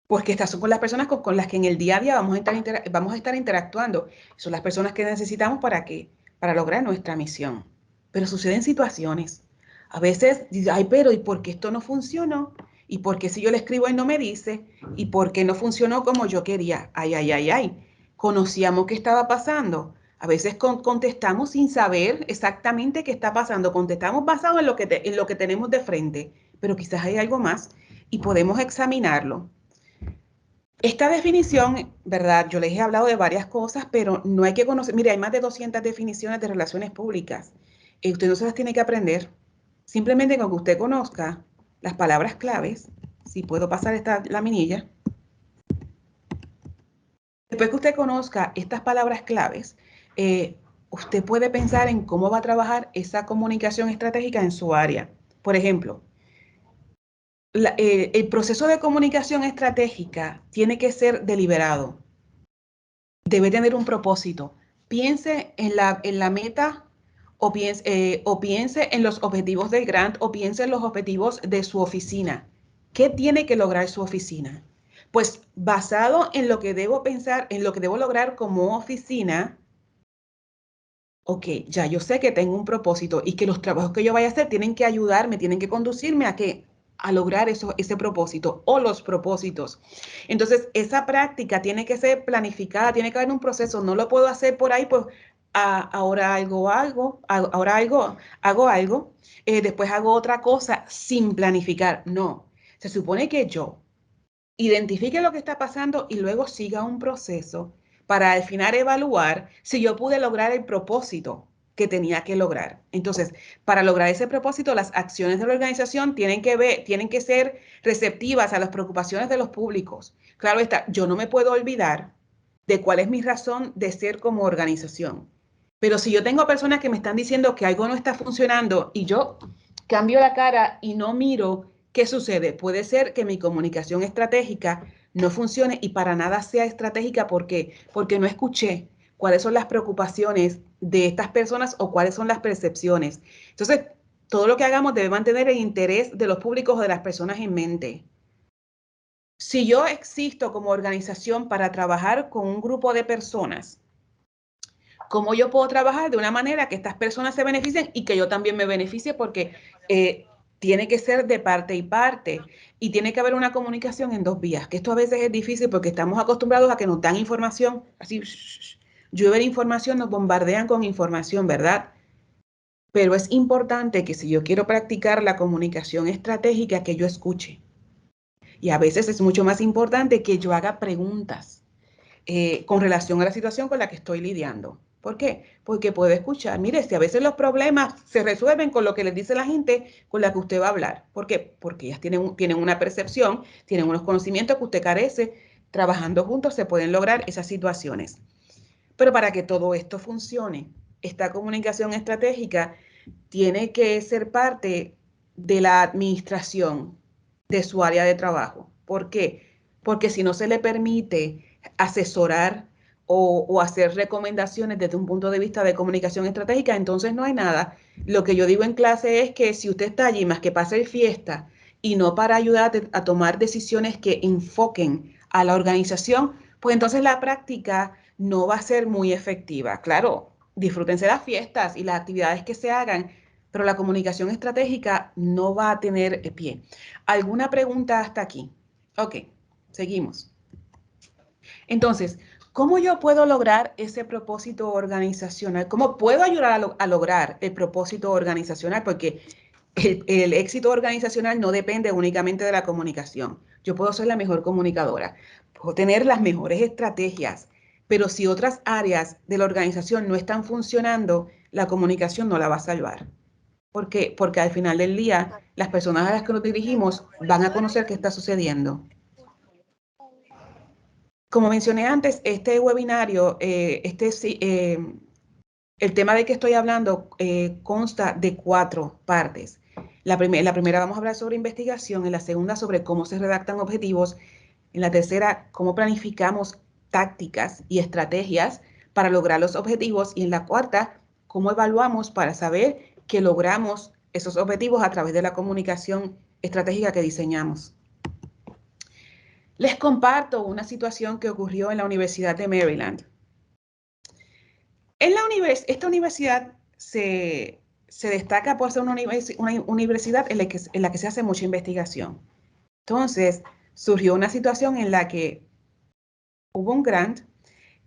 porque estas son con las personas con las que en el día a día vamos a estar interactuando. Son las personas que necesitamos para lograr nuestra misión. Pero suceden situaciones. A veces dice, ay, pero ¿y por qué esto no funcionó? ¿Y por qué si yo le escribo y no me dice? ¿Y por qué no funcionó como yo quería? Ay, ay, ay, ay. Conocíamos qué estaba pasando. A veces contestamos sin saber exactamente qué está pasando. Contestamos basado en lo que tenemos de frente, pero quizás hay algo más y podemos examinarlo. Esta definición, ¿verdad? Yo les he hablado de varias cosas, pero no hay que conocer. Mire, hay más de 200 definiciones de relaciones públicas. Usted no se las tiene que aprender. Simplemente con que usted conozca las palabras claves, si puedo pasar esta laminilla. Después que usted conozca estas palabras claves, usted puede pensar en cómo va a trabajar esa comunicación estratégica en su área. Por ejemplo, el proceso de comunicación estratégica tiene que ser deliberado. Debe tener un propósito. Piense en la meta o piense en los objetivos del grant o piense en los objetivos de su oficina. ¿Qué tiene que lograr su oficina? Pues basado en lo que debo pensar, en lo que debo lograr como oficina, ok, ya yo sé que tengo un propósito y que los trabajos que yo vaya a hacer tienen que ayudarme, tienen que conducirme a lograr ese propósito o los propósitos. Entonces, esa práctica tiene que ser planificada, tiene que haber un proceso. No lo puedo hacer por ahí, pues ahora hago algo, después hago otra cosa sin planificar. No, se supone que yo identifique lo que está pasando y luego siga un proceso para al final evaluar si yo pude lograr el propósito que tenía que lograr. Entonces, para lograr ese propósito, las acciones de la organización tienen que ser receptivas a las preocupaciones de los públicos. Claro está, yo no me puedo olvidar de cuál es mi razón de ser como organización. Pero si yo tengo personas que me están diciendo que algo no está funcionando y yo cambio la cara y no miro qué sucede, puede ser que mi comunicación estratégica no funcione y para nada sea estratégica porque no escuché cuáles son las preocupaciones de estas personas o cuáles son las percepciones. Entonces, todo lo que hagamos debe mantener el interés de los públicos o de las personas en mente. Si yo existo como organización para trabajar con un grupo de personas, ¿cómo yo puedo trabajar de una manera que estas personas se beneficien y que yo también me beneficie? Porque tiene que ser de parte y parte y tiene que haber una comunicación en dos vías, que esto a veces es difícil porque estamos acostumbrados a que nos dan información, así llueve información, nos bombardean con información, ¿verdad? Pero es importante que si yo quiero practicar la comunicación estratégica, que yo escuche. Y a veces es mucho más importante que yo haga preguntas con relación a la situación con la que estoy lidiando. ¿Por qué? Porque puedo escuchar. Mire, si a veces los problemas se resuelven con lo que les dice la gente con la que usted va a hablar. ¿Por qué? Porque ellas tienen una percepción, tienen unos conocimientos que usted carece. Trabajando juntos se pueden lograr esas situaciones. Pero para que todo esto funcione, esta comunicación estratégica tiene que ser parte de la administración de su área de trabajo. ¿Por qué? Porque si no se le permite asesorar o hacer recomendaciones desde un punto de vista de comunicación estratégica, entonces no hay nada. Lo que yo digo en clase es que si usted está allí más que para hacer fiesta y no para ayudar a tomar decisiones que enfoquen a la organización, pues entonces la práctica no va a ser muy efectiva. Claro, disfrútense las fiestas y las actividades que se hagan, pero la comunicación estratégica no va a tener pie. ¿Alguna pregunta hasta aquí? Ok, seguimos. Entonces, ¿cómo yo puedo lograr ese propósito organizacional? ¿Cómo puedo ayudar a lograr el propósito organizacional? Porque el éxito organizacional no depende únicamente de la comunicación. Yo puedo ser la mejor comunicadora, puedo tener las mejores estrategias, pero si otras áreas de la organización no están funcionando, la comunicación no la va a salvar. ¿Por qué? Porque al final del día, las personas a las que nos dirigimos van a conocer qué está sucediendo. Como mencioné antes, este webinario, el tema de que estoy hablando consta de 4 partes. La primera vamos a hablar sobre investigación, en la segunda sobre cómo se redactan objetivos, en la tercera cómo planificamos tácticas y estrategias para lograr los objetivos y en la cuarta cómo evaluamos para saber que logramos esos objetivos a través de la comunicación estratégica que diseñamos. Les comparto una situación que ocurrió en la Universidad de Maryland. Esta universidad se destaca por ser una universidad en la que se hace mucha investigación. Entonces, surgió una situación en la que hubo un grant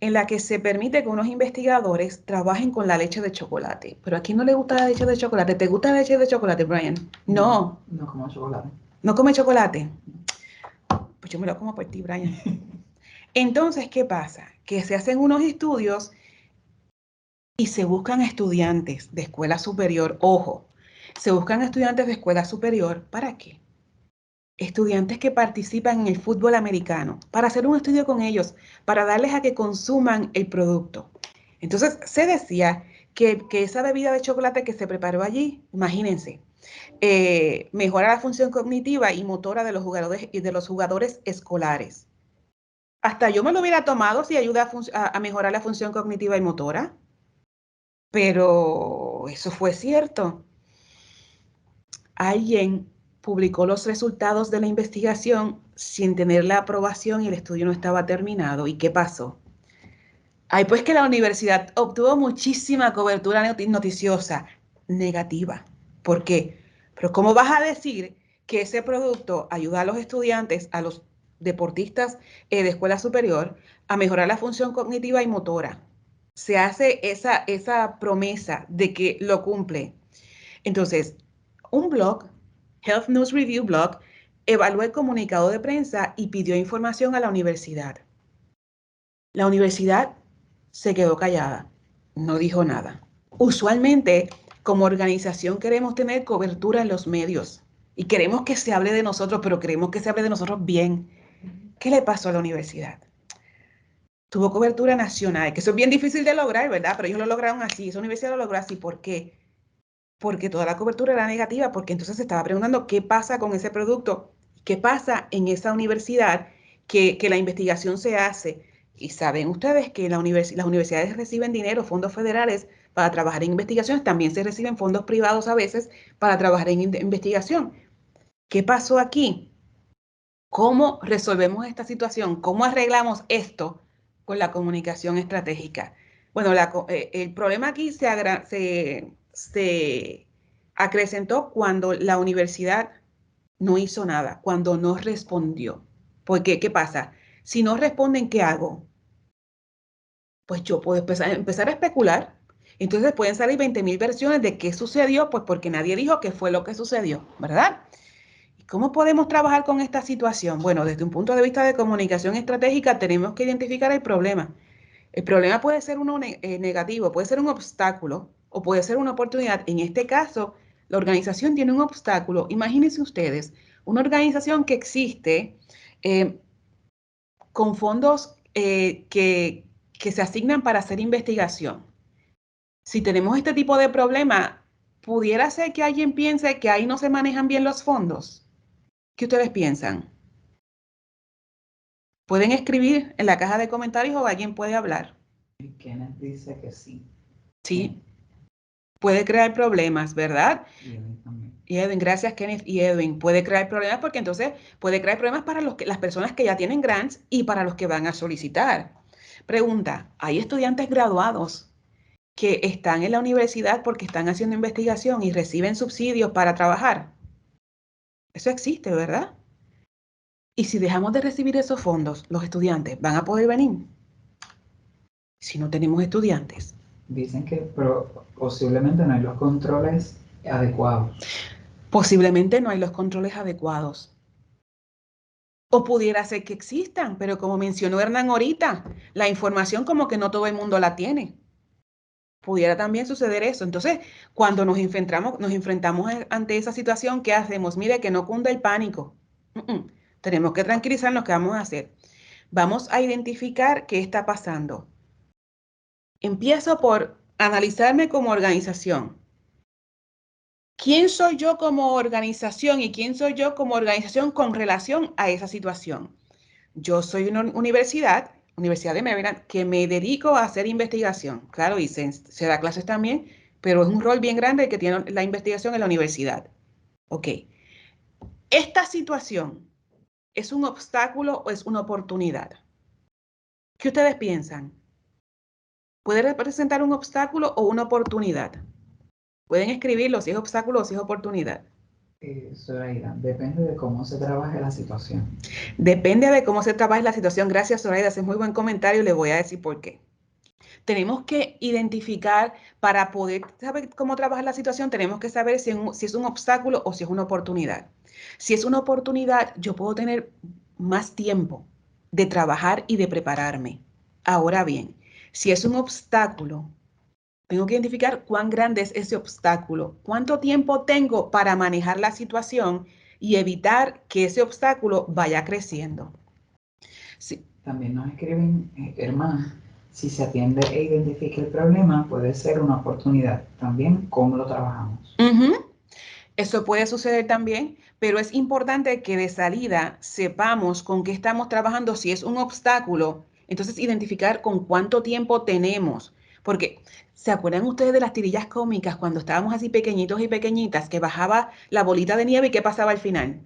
en la que se permite que unos investigadores trabajen con la leche de chocolate. Pero ¿a quién no le gusta la leche de chocolate? ¿Te gusta la leche de chocolate, Brian? No.
No como chocolate.
¿No come chocolate? Pues yo me lo como por ti, Brian. Entonces, ¿qué pasa? Que se hacen unos estudios y se buscan estudiantes de escuela superior. Ojo, se buscan estudiantes de escuela superior. ¿Para qué? Estudiantes que participan en el fútbol americano, para hacer un estudio con ellos, para darles a que consuman el producto. Entonces, se decía que esa bebida de chocolate que se preparó allí, imagínense, mejora la función cognitiva y motora de los jugadores escolares. Hasta yo me lo hubiera tomado si ayuda a mejorar la función cognitiva y motora, pero eso fue cierto. Alguien publicó los resultados de la investigación sin tener la aprobación y el estudio no estaba terminado. ¿Y qué pasó? Ay, pues que la universidad obtuvo muchísima cobertura noticiosa negativa. ¿Por qué? Pero ¿cómo vas a decir que ese producto ayuda a los estudiantes, a los deportistas de escuela superior, a mejorar la función cognitiva y motora? Se hace esa promesa de que lo cumple. Entonces, un blog, Health News Review Blog, evaluó el comunicado de prensa y pidió información a la universidad. La universidad se quedó callada, no dijo nada. Usualmente, como organización queremos tener cobertura en los medios y queremos que se hable de nosotros, pero queremos que se hable de nosotros bien. ¿Qué le pasó a la universidad? Tuvo cobertura nacional, que eso es bien difícil de lograr, ¿verdad? Pero ellos lo lograron así, esa universidad lo logró así. ¿Por qué? Porque toda la cobertura era negativa, porque entonces se estaba preguntando qué pasa con ese producto, qué pasa en esa universidad que la investigación se hace. Y saben ustedes que las universidades reciben dinero, fondos federales para trabajar en investigaciones, también se reciben fondos privados a veces para trabajar en investigación. ¿Qué pasó aquí? ¿Cómo resolvemos esta situación? ¿Cómo arreglamos esto con la comunicación estratégica? Bueno, el problema aquí se acrecentó cuando la universidad no hizo nada, cuando no respondió. Porque, ¿qué pasa? Si no responden, ¿qué hago? Pues yo puedo empezar a especular. Entonces pueden salir 20,000 versiones de qué sucedió, pues porque nadie dijo qué fue lo que sucedió, ¿verdad? ¿Y cómo podemos trabajar con esta situación? Bueno, desde un punto de vista de comunicación estratégica tenemos que identificar el problema. El problema puede ser uno negativo, puede ser un obstáculo o puede ser una oportunidad. En este caso, la organización tiene un obstáculo. Imagínense ustedes, una organización que existe con fondos que se asignan para hacer investigación. Si tenemos este tipo de problema, ¿pudiera ser que alguien piense que ahí no se manejan bien los fondos? ¿Qué ustedes piensan? Pueden escribir en la caja de comentarios o alguien puede hablar.
Y Kenneth dice que sí.
Sí, puede crear problemas, ¿verdad?
Y Edwin también.
Y Edwin, gracias Kenneth y Edwin. Puede crear problemas porque entonces puede crear problemas para las personas que ya tienen grants y para los que van a solicitar. Pregunta, ¿hay estudiantes graduados que están en la universidad porque están haciendo investigación y reciben subsidios para trabajar? Eso existe, ¿verdad? Y si dejamos de recibir esos fondos, los estudiantes van a poder venir. Si no tenemos estudiantes.
Dicen que posiblemente no hay los controles adecuados.
Posiblemente no hay los controles adecuados. O pudiera ser que existan, pero como mencionó Hernán ahorita, la información como que no todo el mundo la tiene. Pudiera también suceder eso. Entonces, cuando nos enfrentamos ante esa situación, ¿qué hacemos? Mire, que no cunda el pánico. Tenemos que tranquilizarnos. ¿Qué vamos a hacer? Vamos a identificar qué está pasando. Empiezo por analizarme como organización. ¿Quién soy yo como organización y quién soy yo como organización con relación a esa situación? Yo soy una Universidad de Maryland, que me dedico a hacer investigación. Claro, y se da clases también, pero es un rol bien grande el que tiene la investigación en la universidad. Ok. ¿Esta situación es un obstáculo o es una oportunidad? ¿Qué ustedes piensan? ¿Puede representar un obstáculo o una oportunidad? Pueden escribirlo si es obstáculo o si es oportunidad.
Zoraida, depende de cómo se trabaje la situación.
Depende de cómo se trabaje la situación. Gracias, Zoraida. Ese es muy buen comentario y le voy a decir por qué. Tenemos que identificar, para poder saber cómo trabajar la situación, tenemos que saber si es un obstáculo o si es una oportunidad. Si es una oportunidad, yo puedo tener más tiempo de trabajar y de prepararme. Ahora bien, si es un obstáculo, tengo que identificar cuán grande es ese obstáculo, cuánto tiempo tengo para manejar la situación y evitar que ese obstáculo vaya creciendo. Sí.
También nos escriben, hermana, si se atiende e identifica el problema, puede ser una oportunidad. También cómo lo trabajamos.
Eso puede suceder también, pero es importante que de salida sepamos con qué estamos trabajando. Si es un obstáculo, entonces identificar con cuánto tiempo tenemos. Porque, ¿se acuerdan ustedes de las tirillas cómicas cuando estábamos así pequeñitos y pequeñitas, que bajaba la bolita de nieve y qué pasaba al final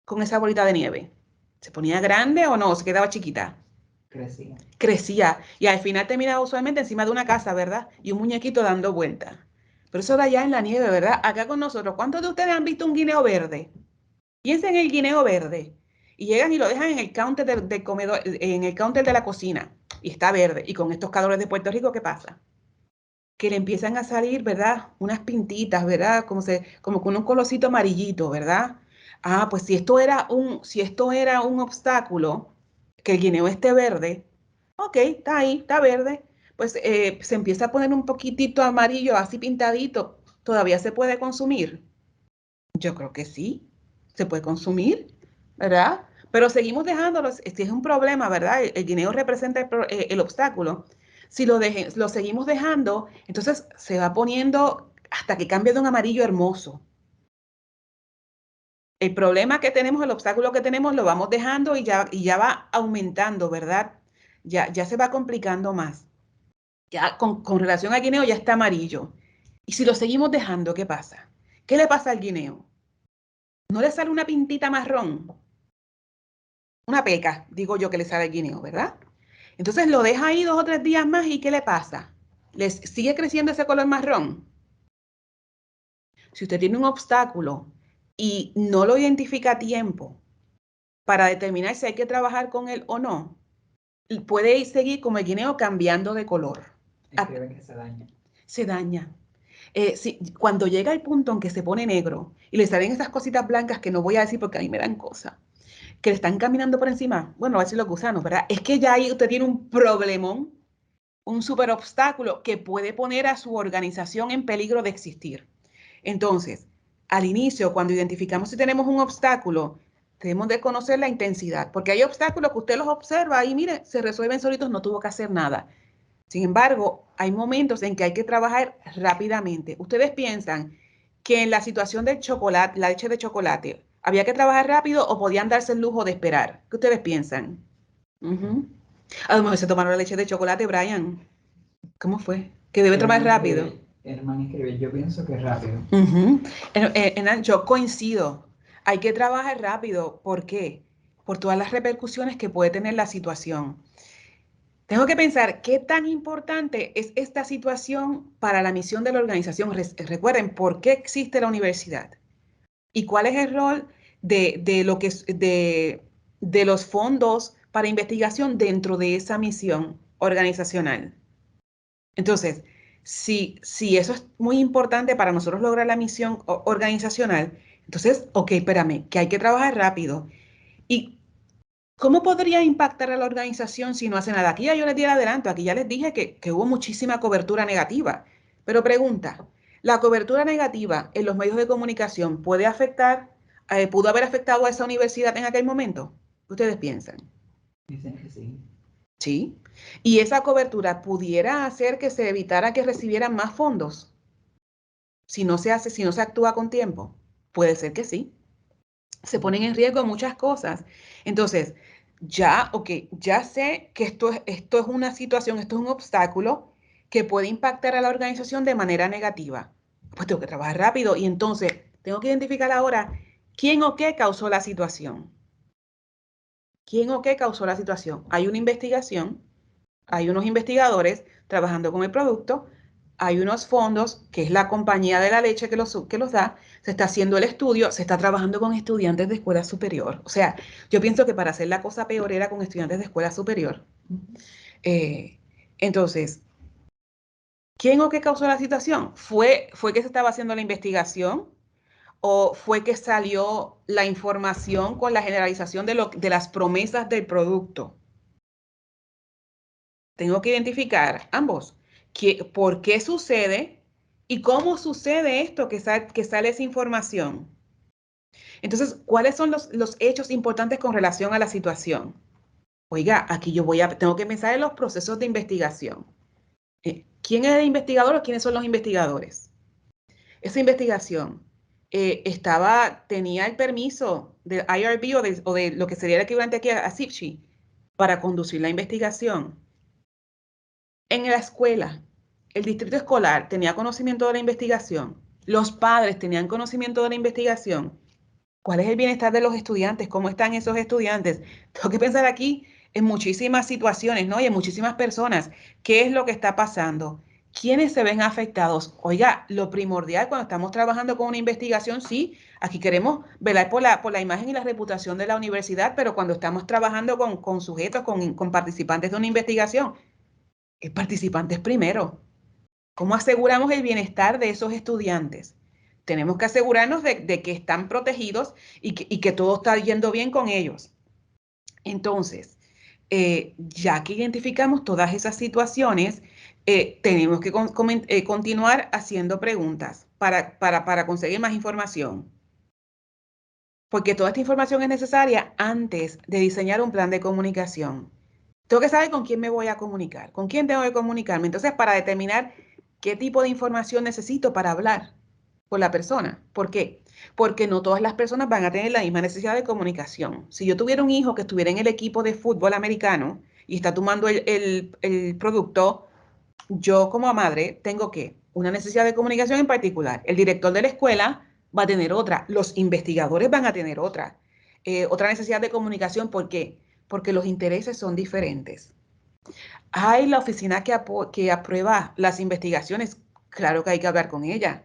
con esa bolita de nieve? ¿Se ponía grande o no? ¿Se quedaba chiquita?
Crecía.
Crecía y al final terminaba usualmente encima de una casa, ¿verdad? Y un muñequito dando vueltas. Pero eso de allá en la nieve, ¿verdad? Acá con nosotros, ¿cuántos de ustedes han visto un guineo verde? Piensen en el guineo verde. Y llegan y lo dejan en el counter del comedor, en el counter de la cocina. Y está verde. Y con estos calores de Puerto Rico, ¿qué pasa? Que le empiezan a salir, ¿verdad? Unas pintitas, ¿verdad? Como con un colorcito amarillito, ¿verdad? Ah, pues si esto era un obstáculo, que el guineo esté verde, ok, está ahí, está verde, pues se empieza a poner un poquitito amarillo, así pintadito, ¿todavía se puede consumir? Yo creo que sí, se puede consumir, ¿verdad? Pero seguimos dejándolo, este es un problema, ¿verdad? El guineo representa el obstáculo. Si lo seguimos dejando, entonces se va poniendo hasta que cambie de un amarillo hermoso. El problema que tenemos, el obstáculo que tenemos, lo vamos dejando y ya va aumentando, ¿verdad? Ya se va complicando más. Ya con relación al guineo ya está amarillo. Y si lo seguimos dejando, ¿qué pasa? ¿Qué le pasa al guineo? ¿No le sale una pintita marrón? Una peca, digo yo, que le sale al guineo, ¿verdad? Entonces lo deja ahí 2 o 3 días más y ¿qué le pasa? ¿Les sigue creciendo ese color marrón? Si usted tiene un obstáculo y no lo identifica a tiempo para determinar si hay que trabajar con él o no, puede seguir como el guineo cambiando de color.
Escriben que se daña.
Se daña. Cuando llega el punto en que se pone negro y le salen esas cositas blancas que no voy a decir porque a mí me dan cosas, que le están caminando por encima, bueno, a ver si los gusanos, ¿verdad? Es que ya ahí usted tiene un problemón, un super obstáculo que puede poner a su organización en peligro de existir. Entonces, al inicio, cuando identificamos si tenemos un obstáculo, tenemos de conocer la intensidad, porque hay obstáculos que usted los observa y mire, se resuelven solitos, no tuvo que hacer nada. Sin embargo, hay momentos en que hay que trabajar rápidamente. Ustedes piensan que en la situación del chocolate, la leche de chocolate, ¿había que trabajar rápido o podían darse el lujo de esperar? ¿Qué ustedes piensan? A lo mejor se tomaron la leche de chocolate, Brian. ¿Cómo fue? Que debe tomar rápido.
Hermana escribe, yo pienso que rápido.
Yo coincido. Hay que trabajar rápido. ¿Por qué? Por todas las repercusiones que puede tener la situación. Tengo que pensar qué tan importante es esta situación para la misión de la organización. Recuerden, ¿por qué existe la universidad? ¿Y cuál es el rol de los fondos para investigación dentro de esa misión organizacional? Entonces, si eso es muy importante para nosotros lograr la misión organizacional, entonces, ok, espérame, que hay que trabajar rápido. ¿Y cómo podría impactar a la organización si no hace nada? Aquí ya yo les di el adelanto, aquí ya les dije que hubo muchísima cobertura negativa. Pero pregunta, ¿la cobertura negativa en los medios de comunicación pudo haber afectado a esa universidad en aquel momento? ¿Qué ustedes piensan?
Dicen que sí.
Sí. ¿Y esa cobertura pudiera hacer que se evitara que recibieran más fondos? Si no se actúa con tiempo. Puede ser que sí. Se ponen en riesgo muchas cosas. Entonces, ya sé que esto es una situación, esto es un obstáculo que puede impactar a la organización de manera negativa. Pues tengo que trabajar rápido y entonces tengo que identificar ahora quién o qué causó la situación. ¿Quién o qué causó la situación? Hay una investigación, hay unos investigadores trabajando con el producto, hay unos fondos, que es la compañía de la leche que los da, se está haciendo el estudio, se está trabajando con estudiantes de escuela superior. O sea, yo pienso que para hacer la cosa peor era con estudiantes de escuela superior. Entonces, ¿quién o qué causó la situación? ¿Fue que se estaba haciendo la investigación? ¿O fue que salió la información con la generalización de las promesas del producto? Tengo que identificar ambos. ¿Por qué sucede y cómo sucede esto que sale esa información? Entonces, ¿cuáles son los hechos importantes con relación a la situación? Oiga, aquí tengo que pensar en los procesos de investigación. ¿Quién es el investigador o quiénes son los investigadores? Esa investigación tenía el permiso del IRB o de lo que sería el equivalente aquí a CIPSHI para conducir la investigación. En la escuela, el distrito escolar tenía conocimiento de la investigación. Los padres tenían conocimiento de la investigación. ¿Cuál es el bienestar de los estudiantes? ¿Cómo están esos estudiantes? Tengo que pensar aquí en muchísimas situaciones, ¿no? Y en muchísimas personas. ¿Qué es lo que está pasando? ¿Quiénes se ven afectados? Oiga, lo primordial cuando estamos trabajando con una investigación, sí, aquí queremos velar por la imagen y la reputación de la universidad, pero cuando estamos trabajando con sujetos, con participantes de una investigación, el participante es primero. ¿Cómo aseguramos el bienestar de esos estudiantes? Tenemos que asegurarnos de que están protegidos y que todo está yendo bien con ellos. Entonces, ya que identificamos todas esas situaciones, tenemos que continuar haciendo preguntas para conseguir más información. Porque toda esta información es necesaria antes de diseñar un plan de comunicación. Tengo que saber con quién me voy a comunicar, con quién tengo que comunicarme. Entonces, para determinar qué tipo de información necesito para hablar con la persona. ¿Por qué? Porque no todas las personas van a tener la misma necesidad de comunicación. Si yo tuviera un hijo que estuviera en el equipo de fútbol americano y está tomando el producto, yo como madre tengo una necesidad de comunicación en particular. El director de la escuela va a tener otra. Los investigadores van a tener otra. Otra necesidad de comunicación. ¿Por qué? Porque los intereses son diferentes. Hay la oficina que aprueba las investigaciones. Claro que hay que hablar con ella.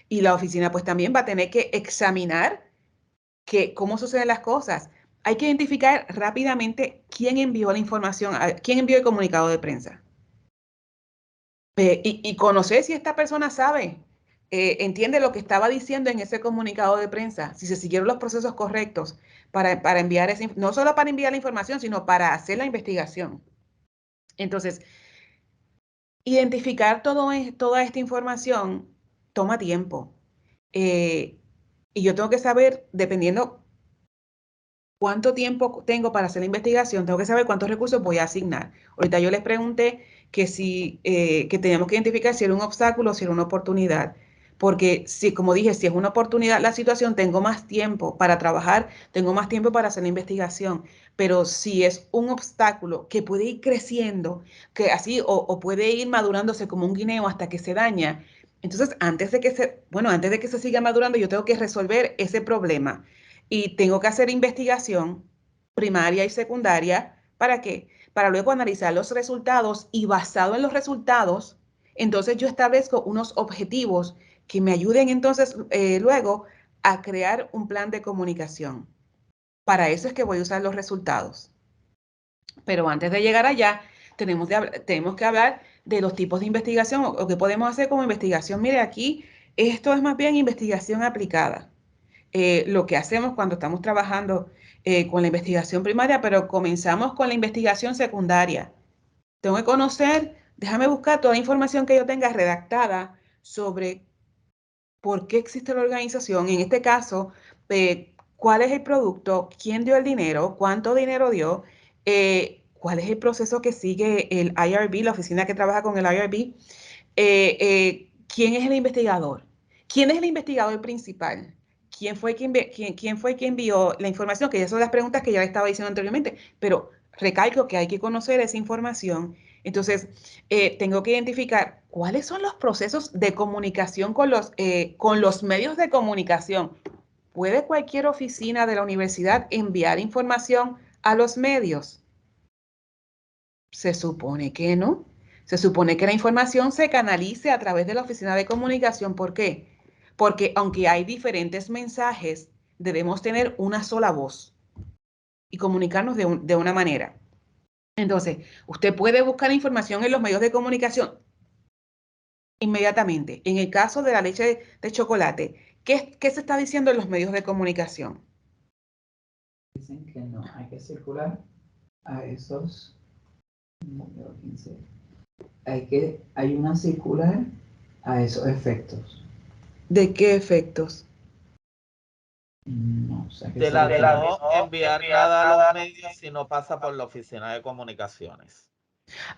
Y la oficina pues también va a tener que examinar cómo suceden las cosas. Hay que identificar rápidamente quién envió la información, quién envió el comunicado de prensa. Y conocer si esta persona sabe, entiende lo que estaba diciendo en ese comunicado de prensa, si se siguieron los procesos correctos para enviar no solo para enviar la información, sino para hacer la investigación. Entonces, identificar toda esta información toma tiempo. Y yo tengo que saber, dependiendo cuánto tiempo tengo para hacer la investigación, tengo que saber cuántos recursos voy a asignar. Ahorita yo les pregunté que teníamos que identificar si era un obstáculo o si era una oportunidad. Porque si, como dije, si es una oportunidad la situación, tengo más tiempo para trabajar, tengo más tiempo para hacer la investigación. Pero si es un obstáculo que puede ir creciendo, que así, o puede ir madurándose como un guineo hasta que se daña, entonces antes de que se siga madurando, yo tengo que resolver ese problema. Y tengo que hacer investigación primaria y secundaria. ¿Para qué? Para luego analizar los resultados y basado en los resultados, entonces yo establezco unos objetivos que me ayuden entonces luego a crear un plan de comunicación. Para eso es que voy a usar los resultados. Pero antes de llegar allá, tenemos que hablar de los tipos de investigación o qué podemos hacer como investigación. Mire, aquí esto es más bien investigación aplicada. Lo que hacemos cuando estamos trabajando con la investigación primaria, pero comenzamos con la investigación secundaria. Tengo que conocer, déjame buscar toda la información que yo tenga redactada sobre por qué existe la organización, en este caso, cuál es el producto, quién dio el dinero, cuánto dinero dio, cuál es el proceso que sigue el IRB, la oficina que trabaja con el IRB, quién es el investigador, quién es el investigador principal. ¿Quién fue quien envió la información? Que ya son las preguntas que ya estaba diciendo anteriormente, pero recalco que hay que conocer esa información. Entonces, tengo que identificar cuáles son los procesos de comunicación con los medios de comunicación. ¿Puede cualquier oficina de la universidad enviar información a los medios? Se supone que no. Se supone que la información se canalice a través de la oficina de comunicación. ¿Por qué? Porque aunque hay diferentes mensajes, debemos tener una sola voz y comunicarnos de una manera. Entonces, usted puede buscar información en los medios de comunicación inmediatamente. En el caso de la leche de chocolate, ¿qué se está diciendo en los medios de comunicación?
Dicen que no hay que circular a esos, número 15. Hay una circular a esos efectos.
¿De qué efectos?
No sé a qué
De
se
la de
refiere.
no enviar nada a los medios si no pasa por la oficina de comunicaciones.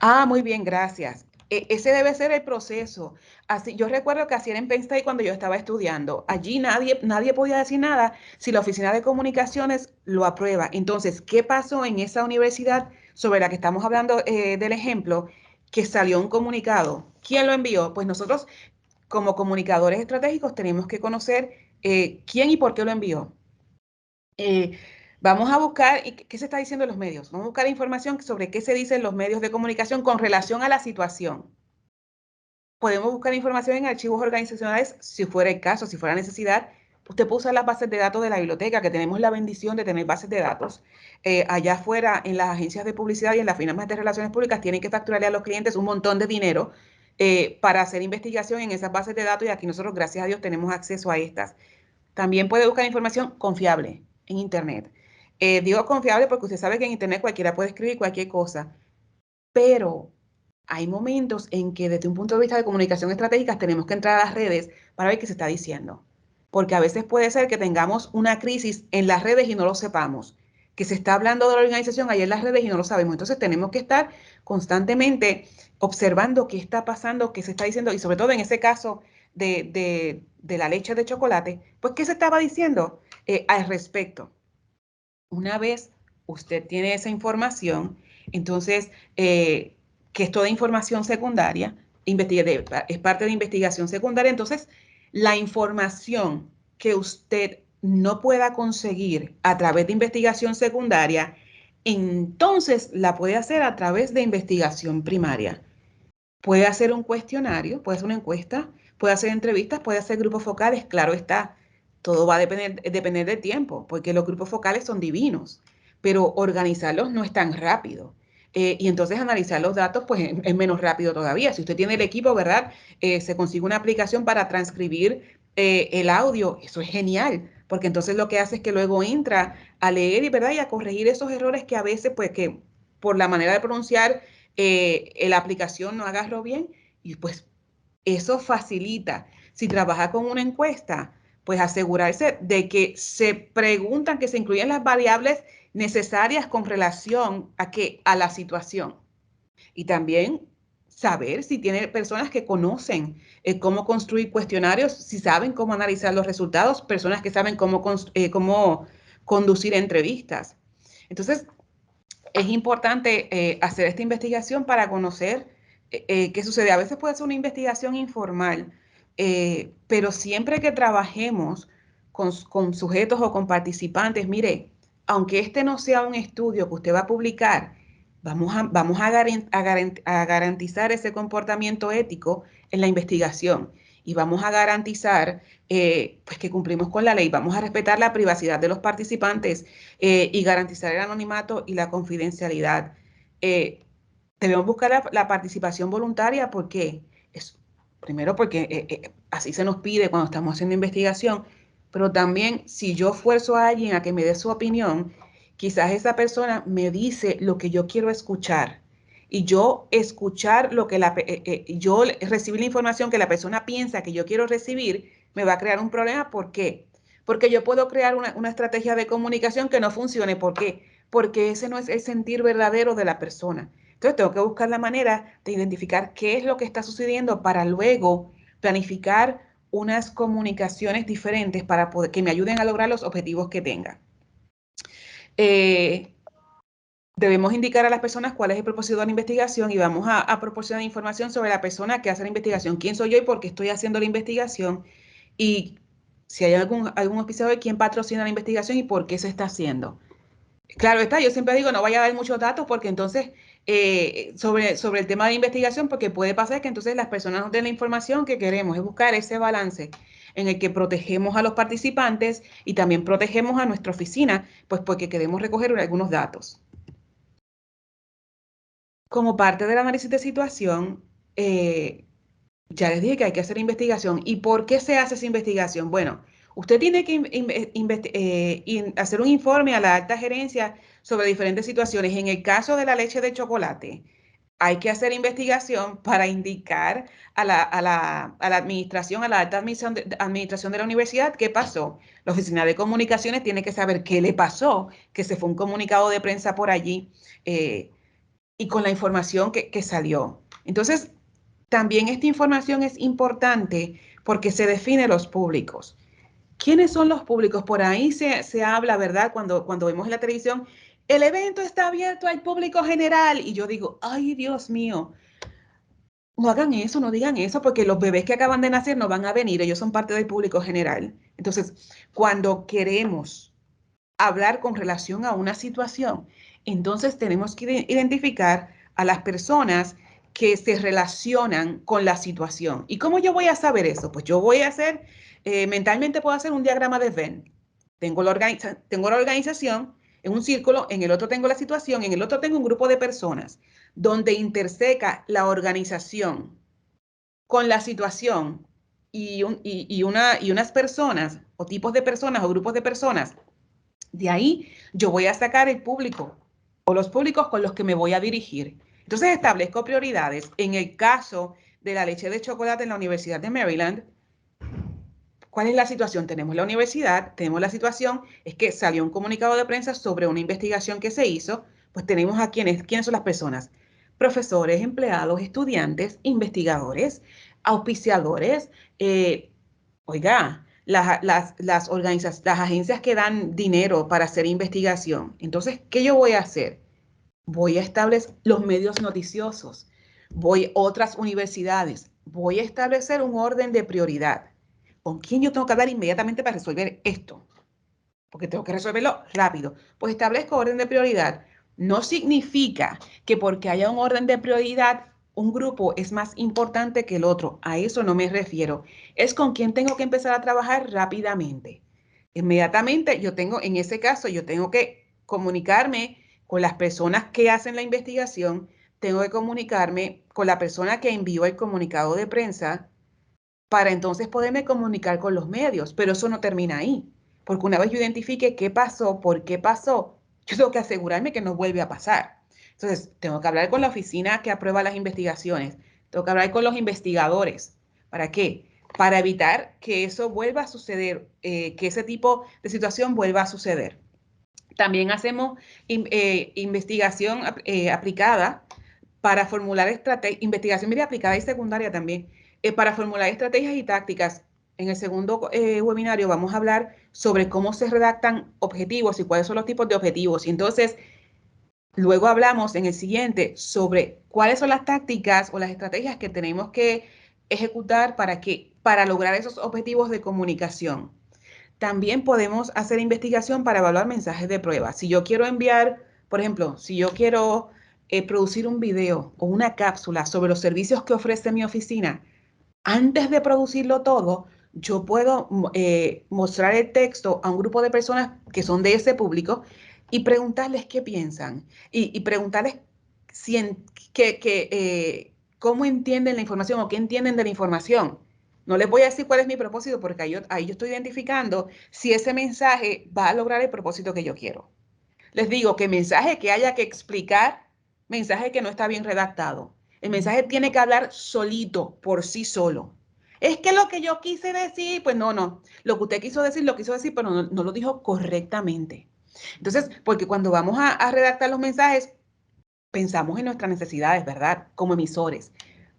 Ah, muy bien, gracias. Ese debe ser el proceso. Así, yo recuerdo que así era en Penn State cuando yo estaba estudiando. Allí nadie podía decir nada si la oficina de comunicaciones lo aprueba. Entonces, ¿qué pasó en esa universidad sobre la que estamos hablando del ejemplo? Que salió un comunicado. ¿Quién lo envió? Pues nosotros, como comunicadores estratégicos, tenemos que conocer quién y por qué lo envió. Vamos a buscar, ¿qué se está diciendo en los medios? Vamos a buscar información sobre qué se dice en los medios de comunicación con relación a la situación. Podemos buscar información en archivos organizacionales, si fuera el caso, si fuera necesidad. Usted puede usar las bases de datos de la biblioteca, que tenemos la bendición de tener bases de datos. Allá afuera, en las agencias de publicidad y en las firmas de relaciones públicas, tienen que facturarle a los clientes un montón de dinero para hacer investigación en esas bases de datos, y aquí nosotros, gracias a Dios, tenemos acceso a estas. También puede buscar información confiable en Internet. Digo confiable porque usted sabe que en Internet cualquiera puede escribir cualquier cosa, pero hay momentos en que desde un punto de vista de comunicación estratégica tenemos que entrar a las redes para ver qué se está diciendo. Porque a veces puede ser que tengamos una crisis en las redes y no lo sepamos, que se está hablando de la organización ahí en las redes y no lo sabemos. Entonces tenemos que estar constantemente observando qué está pasando, qué se está diciendo, y sobre todo en ese caso de la leche de chocolate, pues qué se estaba diciendo al respecto. Una vez usted tiene esa información, entonces, que es toda información secundaria, es parte de investigación secundaria, entonces la información que usted no pueda conseguir a través de investigación secundaria, entonces la puede hacer a través de investigación primaria. Puede hacer un cuestionario, puede hacer una encuesta, puede hacer entrevistas, puede hacer grupos focales, claro está. Todo va a depender del tiempo, porque los grupos focales son divinos, pero organizarlos no es tan rápido. Y entonces analizar los datos, pues es menos rápido todavía. Si usted tiene el equipo, ¿verdad? Se consigue una aplicación para transcribir el audio, eso es genial, porque entonces lo que hace es que luego entra a leer y, ¿verdad? Y a corregir esos errores que a veces, pues que por la manera de pronunciar, la aplicación no agarró bien, y pues eso facilita. Si trabaja con una encuesta, pues asegurarse de que se preguntan, que se incluyen las variables necesarias con relación a la situación. Y también saber si tiene personas que conocen cómo construir cuestionarios, si saben cómo analizar los resultados, personas que saben cómo conducir entrevistas. Entonces, es importante hacer esta investigación para conocer qué sucede. A veces puede ser una investigación informal, pero siempre que trabajemos con sujetos o con participantes, mire, aunque este no sea un estudio que usted va a publicar, vamos a garantizar ese comportamiento ético en la investigación, y vamos a garantizar pues que cumplimos con la ley, vamos a respetar la privacidad de los participantes y garantizar el anonimato y la confidencialidad. Debemos buscar la participación voluntaria porque primero porque así se nos pide cuando estamos haciendo investigación, pero también si yo fuerzo a alguien a que me dé su opinión, quizás esa persona me dice lo que yo quiero escuchar, y yo escuchar lo que yo recibir la información que la persona piensa que yo quiero recibir, me va a crear un problema. ¿Por qué? Porque yo puedo crear una estrategia de comunicación que no funcione. ¿Por qué? Porque ese no es el sentir verdadero de la persona. Entonces tengo que buscar la manera de identificar qué es lo que está sucediendo para luego planificar unas comunicaciones diferentes para que me ayuden a lograr los objetivos que tenga. Debemos indicar a las personas cuál es el propósito de la investigación, y vamos a proporcionar información sobre la persona que hace la investigación, quién soy yo y por qué estoy haciendo la investigación, y si hay algún auspiciador, quién patrocina la investigación y por qué se está haciendo. Claro está, yo siempre digo, no vaya a dar muchos datos porque entonces sobre el tema de investigación, porque puede pasar que entonces las personas no den la información que queremos. Es buscar ese balance en el que protegemos a los participantes y también protegemos a nuestra oficina, pues porque queremos recoger algunos datos. Como parte del análisis de situación, ya les dije que hay que hacer investigación. ¿Y por qué se hace esa investigación? Bueno, usted tiene que hacer un informe a la alta gerencia sobre diferentes situaciones. En el caso de la leche de chocolate, hay que hacer investigación para indicar a la administración, a la alta administración de la universidad qué pasó. La oficina de comunicaciones tiene que saber qué le pasó, que se fue un comunicado de prensa por allí y con la información que salió. Entonces, también esta información es importante porque se define los públicos. ¿Quiénes son los públicos? Por ahí se habla, ¿verdad? Cuando vemos en la televisión, el evento está abierto al público general. Y yo digo, ay, Dios mío, no hagan eso, no digan eso, porque los bebés que acaban de nacer no van a venir, ellos son parte del público general. Entonces, cuando queremos hablar con relación a una situación, entonces tenemos que identificar a las personas que se relacionan con la situación. ¿Y cómo yo voy a saber eso? Pues yo voy a hacer, mentalmente puedo hacer un diagrama de Venn. Tengo la organización en un círculo, en el otro tengo la situación, en el otro tengo un grupo de personas, donde interseca la organización con la situación y unas personas o tipos de personas o grupos de personas. De ahí yo voy a sacar el público o los públicos con los que me voy a dirigir. Entonces establezco prioridades. En el caso de la leche de chocolate en la Universidad de Maryland, ¿cuál es la situación? Tenemos la universidad, tenemos la situación, es que salió un comunicado de prensa sobre una investigación que se hizo, pues tenemos a quiénes son las personas. Profesores, empleados, estudiantes, investigadores, auspiciadores, las agencias que dan dinero para hacer investigación. Entonces, ¿qué yo voy a hacer? Voy a establecer los medios noticiosos, otras universidades, voy a establecer un orden de prioridad. ¿Con quién yo tengo que hablar inmediatamente para resolver esto? Porque tengo que resolverlo rápido. Pues establezco orden de prioridad. No significa que porque haya un orden de prioridad, un grupo es más importante que el otro. A eso no me refiero. Es con quién tengo que empezar a trabajar rápidamente. Inmediatamente en ese caso, yo tengo que comunicarme con las personas que hacen la investigación, tengo que comunicarme con la persona que envió el comunicado de prensa para entonces poderme comunicar con los medios. Pero eso no termina ahí, porque una vez yo identifique qué pasó, por qué pasó, yo tengo que asegurarme que no vuelve a pasar. Entonces, tengo que hablar con la oficina que aprueba las investigaciones, tengo que hablar con los investigadores. ¿Para qué? Para evitar que eso vuelva a suceder, que ese tipo de situación vuelva a suceder. También hacemos investigación aplicada para formular investigación media aplicada y secundaria también, para formular estrategias y tácticas. En el segundo webinario vamos a hablar sobre cómo se redactan objetivos y cuáles son los tipos de objetivos. Y entonces, luego hablamos en el siguiente sobre cuáles son las tácticas o las estrategias que tenemos que ejecutar para lograr esos objetivos de comunicación. También podemos hacer investigación para evaluar mensajes de prueba. Si yo quiero enviar, por ejemplo, si yo quiero producir un video o una cápsula sobre los servicios que ofrece mi oficina, antes de producirlo todo, yo puedo mostrar el texto a un grupo de personas que son de ese público y preguntarles qué piensan y preguntarles cómo entienden la información o qué entienden de la información. No les voy a decir cuál es mi propósito porque ahí yo estoy identificando si ese mensaje va a lograr el propósito que yo quiero. Les digo que mensaje que haya que explicar, mensaje que no está bien redactado. El mensaje tiene que hablar solito, por sí solo. Es que lo que yo quise decir, pues no. Lo que usted quiso decir, pero no lo dijo correctamente. Entonces, porque cuando vamos a redactar los mensajes, pensamos en nuestras necesidades, ¿verdad? Como emisores.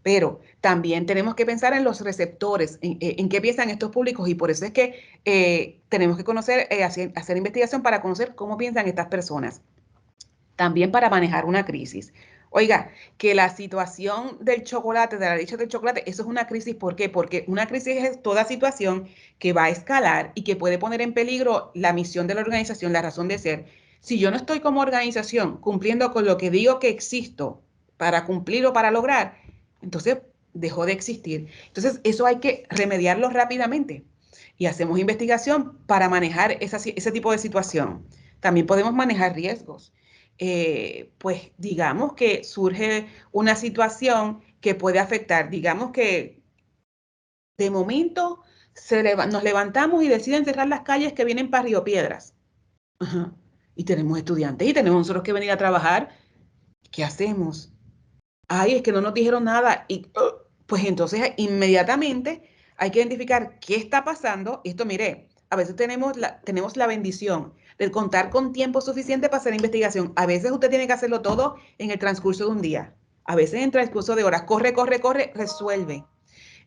Pero también tenemos que pensar en los receptores, en qué piensan estos públicos y por eso es que tenemos que conocer, hacer investigación para conocer cómo piensan estas personas. También para manejar una crisis. Oiga, que la situación del chocolate, de la leche del chocolate, eso es una crisis. ¿Por qué? Porque una crisis es toda situación que va a escalar y que puede poner en peligro la misión de la organización, la razón de ser. Si yo no estoy como organización cumpliendo con lo que digo que existo para cumplir o para lograr, entonces dejó de existir. Entonces eso hay que remediarlo rápidamente y hacemos investigación para manejar ese tipo de situación. También podemos manejar riesgos. Pues digamos que surge una situación que puede afectar, digamos que de momento nos levantamos y deciden cerrar las calles que vienen para Río Piedras. Ajá. Y tenemos estudiantes y tenemos nosotros que venir a trabajar. ¿Qué hacemos? Ay, es que no nos dijeron nada. Y pues entonces inmediatamente hay que identificar qué está pasando. Esto, mire, a veces tenemos la bendición de contar con tiempo suficiente para hacer investigación. A veces usted tiene que hacerlo todo en el transcurso de un día. A veces en el transcurso de horas. Corre, corre, corre, resuelve.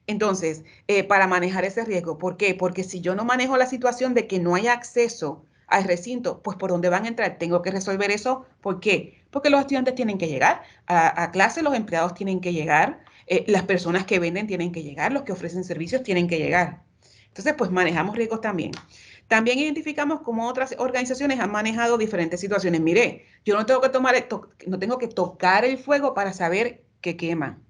Entonces, para manejar ese riesgo, ¿por qué? Porque si yo no manejo la situación de que no hay acceso al recinto, pues ¿por dónde van a entrar? Tengo que resolver eso. ¿Por qué? Porque los estudiantes tienen que llegar a clase, los empleados tienen que llegar, las personas que venden tienen que llegar, los que ofrecen servicios tienen que llegar. Entonces, pues manejamos riesgos también. También identificamos cómo otras organizaciones han manejado diferentes situaciones. Mire, yo no tengo que no tengo que tocar el fuego para saber que quema.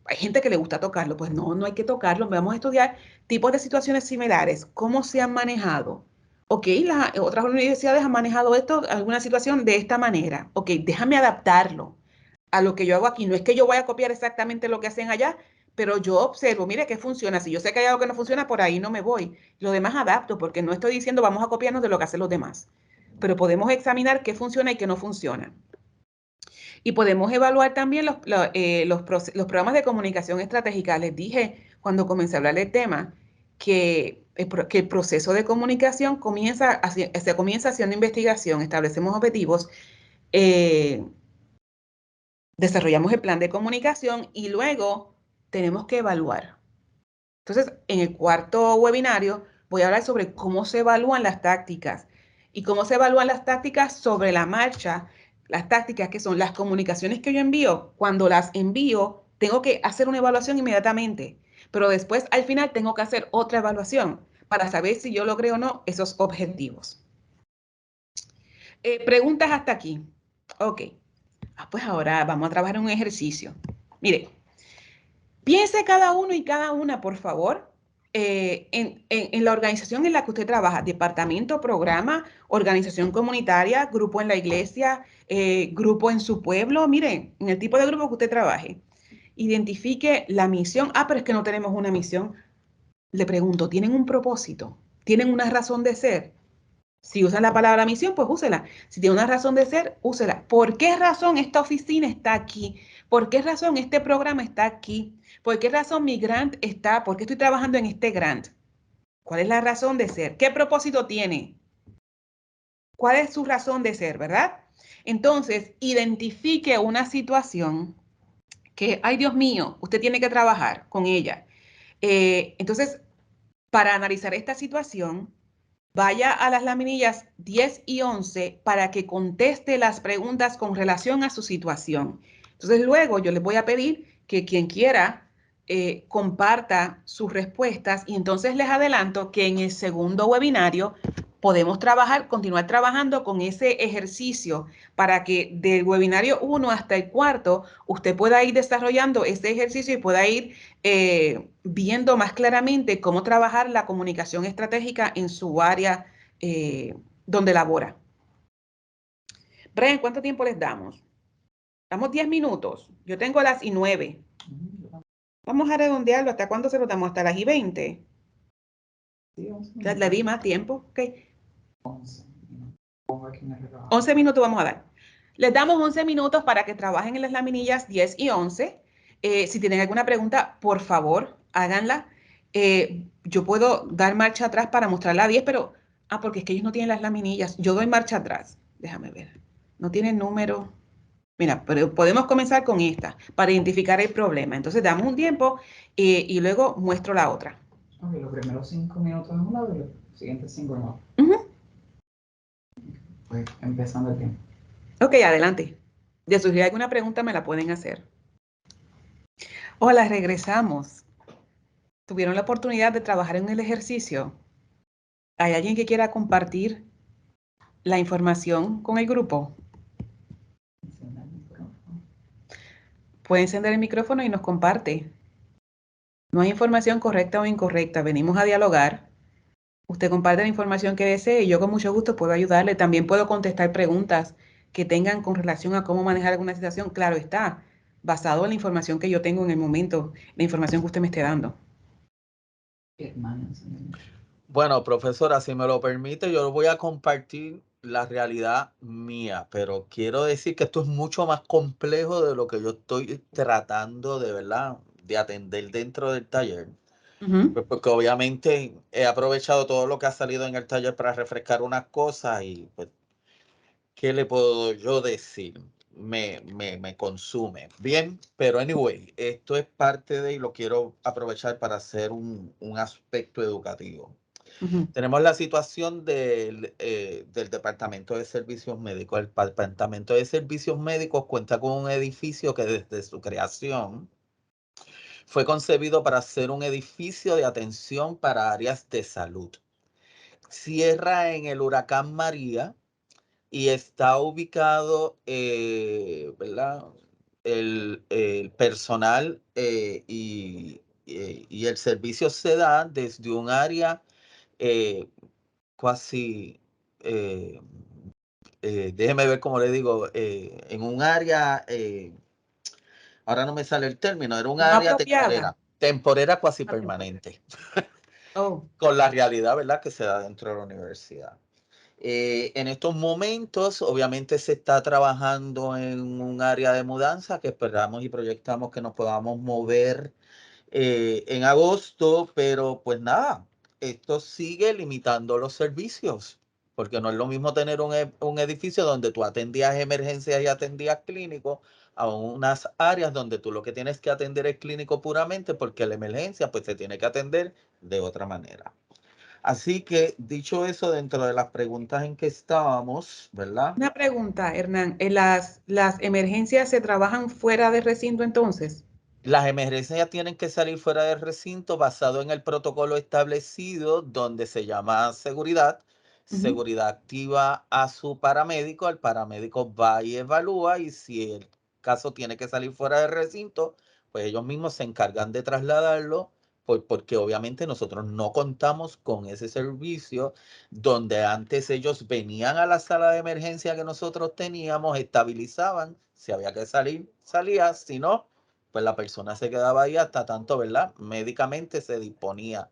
Hay gente que le gusta tocarlo, pues no hay que tocarlo. Vamos a estudiar tipos de situaciones similares, cómo se han manejado. Ok, las otras universidades han manejado esto, alguna situación de esta manera. Ok, déjame adaptarlo a lo que yo hago aquí. No es que yo vaya a copiar exactamente lo que hacen allá, pero yo observo, mire qué funciona. Si yo sé que hay algo que no funciona, por ahí no me voy. Lo demás adapto, porque no estoy diciendo vamos a copiarnos de lo que hacen los demás. Pero podemos examinar qué funciona y qué no funciona. Y podemos evaluar también los programas de comunicación estratégica. Les dije cuando comencé a hablar del tema que el proceso de comunicación se comienza haciendo investigación, establecemos objetivos, desarrollamos el plan de comunicación y luego tenemos que evaluar. Entonces, en el cuarto webinario voy a hablar sobre cómo se evalúan las tácticas y cómo se evalúan las tácticas sobre la marcha. Las tácticas que son las comunicaciones que yo envío, cuando las envío, tengo que hacer una evaluación inmediatamente, pero después al final tengo que hacer otra evaluación para saber si yo logré o no esos objetivos. Preguntas hasta aquí. Ok. Pues ahora vamos a trabajar en un ejercicio. Mire, piense cada uno y cada una, por favor, en la organización en la que usted trabaja, departamento, programa, organización comunitaria, grupo en la iglesia, grupo en su pueblo. Mire, en el tipo de grupo que usted trabaje, identifique la misión. Pero es que no tenemos una misión. Le pregunto, ¿tienen un propósito? ¿Tienen una razón de ser? Si usan la palabra misión, pues úsela. Si tiene una razón de ser, úsela. ¿Por qué razón esta oficina está aquí? ¿Por qué razón este programa está aquí? ¿Por qué razón mi grant está? ¿Por qué estoy trabajando en este grant? ¿Cuál es la razón de ser? ¿Qué propósito tiene? ¿Cuál es su razón de ser, verdad? Entonces, identifique una situación que, ay Dios mío, usted tiene que trabajar con ella. Entonces, para analizar esta situación, vaya a las laminillas 10 y 11 para que conteste las preguntas con relación a su situación. Entonces luego yo les voy a pedir que quien quiera comparta sus respuestas y entonces les adelanto que en el segundo webinario podemos continuar trabajando con ese ejercicio para que del webinario 1 hasta el cuarto usted pueda ir desarrollando ese ejercicio y pueda ir viendo más claramente cómo trabajar la comunicación estratégica en su área donde labora. Brian, ¿cuánto tiempo les damos? Damos 10 minutos. Yo tengo las y 9. Vamos a redondearlo. ¿Hasta cuándo se lo damos? ¿Hasta las y 20?
Sí, 11
¿Le
minutos.
di más tiempo? Ok.
11 minutos. Pongo aquí en el reloj.
11 minutos vamos a dar. Les damos 11 minutos para que trabajen en las laminillas 10 y 11. Si tienen alguna pregunta, por favor, háganla. Yo puedo dar marcha atrás para mostrar la 10, pero... porque es que ellos no tienen las laminillas. Yo doy marcha atrás. Déjame ver. No tienen número. Mira, pero podemos comenzar con esta para identificar el problema. Entonces damos un tiempo y luego muestro la otra.
Ok, los primeros 5 minutos en un lado y los siguientes 5 en otro. Pues empezando el tiempo.
Ok, adelante. De surgir alguna pregunta me la pueden hacer. Hola, regresamos. ¿Tuvieron la oportunidad de trabajar en el ejercicio? ¿Hay alguien que quiera compartir la información con el grupo.
Encienda el micrófono.
Puede encender el micrófono y nos comparte. No hay información correcta o incorrecta. Venimos a dialogar. Usted comparte la información que desee y yo con mucho gusto puedo ayudarle. También puedo contestar preguntas que tengan con relación a cómo manejar alguna situación. Claro está, basado en la información que yo tengo en el momento, la información que usted me esté dando.
Hermana, encienda el micrófono.
Bueno, profesora, si me lo permite, yo voy a compartir la realidad mía, pero quiero decir que esto es mucho más complejo de lo que yo estoy tratando de, ¿verdad?, de atender dentro del taller.
Ujú.
Pues porque obviamente he aprovechado todo lo que ha salido en el taller para refrescar unas cosas y pues, ¿qué le puedo yo decir? Me consume. Bien, pero anyway, esto es parte de y lo quiero aprovechar para hacer un aspecto educativo.
Ujú.
Tenemos la situación del Departamento de Servicios Médicos. El Departamento de Servicios Médicos cuenta con un edificio que desde su creación fue concebido para ser un edificio de atención para áreas de salud. Cierra en el huracán María y está ubicado, ¿verdad? El personal y el servicio se da desde un área eh, casi, déjeme ver cómo le digo, en un área, ahora no me sale el término, era un
No
área
apropiada.
temporera cuasi
Una temporada.
permanente,
Oh,
con la realidad, ¿verdad?, que se da dentro de la universidad. En estos momentos, obviamente, se está trabajando en un área de mudanza que esperamos y proyectamos que nos podamos mover en agosto, pero pues nada, esto sigue limitando los servicios, porque no es lo mismo tener un edificio donde tú atendías emergencias y atendías clínicos a unas áreas donde tú lo que tienes que atender es clínico puramente, porque la emergencia pues se tiene que atender de otra manera. Así que, dicho eso, dentro de las preguntas en que estábamos, ¿verdad?
una pregunta, Hernán. ¿Las emergencias se trabajan fuera de recinto entonces?
Las emergencias tienen que salir fuera del recinto basado en el protocolo establecido donde se llama seguridad.
Ujú.
Seguridad activa a su paramédico, el paramédico va y evalúa y si el caso tiene que salir fuera del recinto, pues ellos mismos se encargan de trasladarlo, porque obviamente nosotros no contamos con ese servicio donde antes ellos venían a la sala de emergencia que nosotros teníamos, estabilizaban, si había que salir, salía, si no, pues la persona se quedaba ahí hasta tanto, ¿verdad?, médicamente se disponía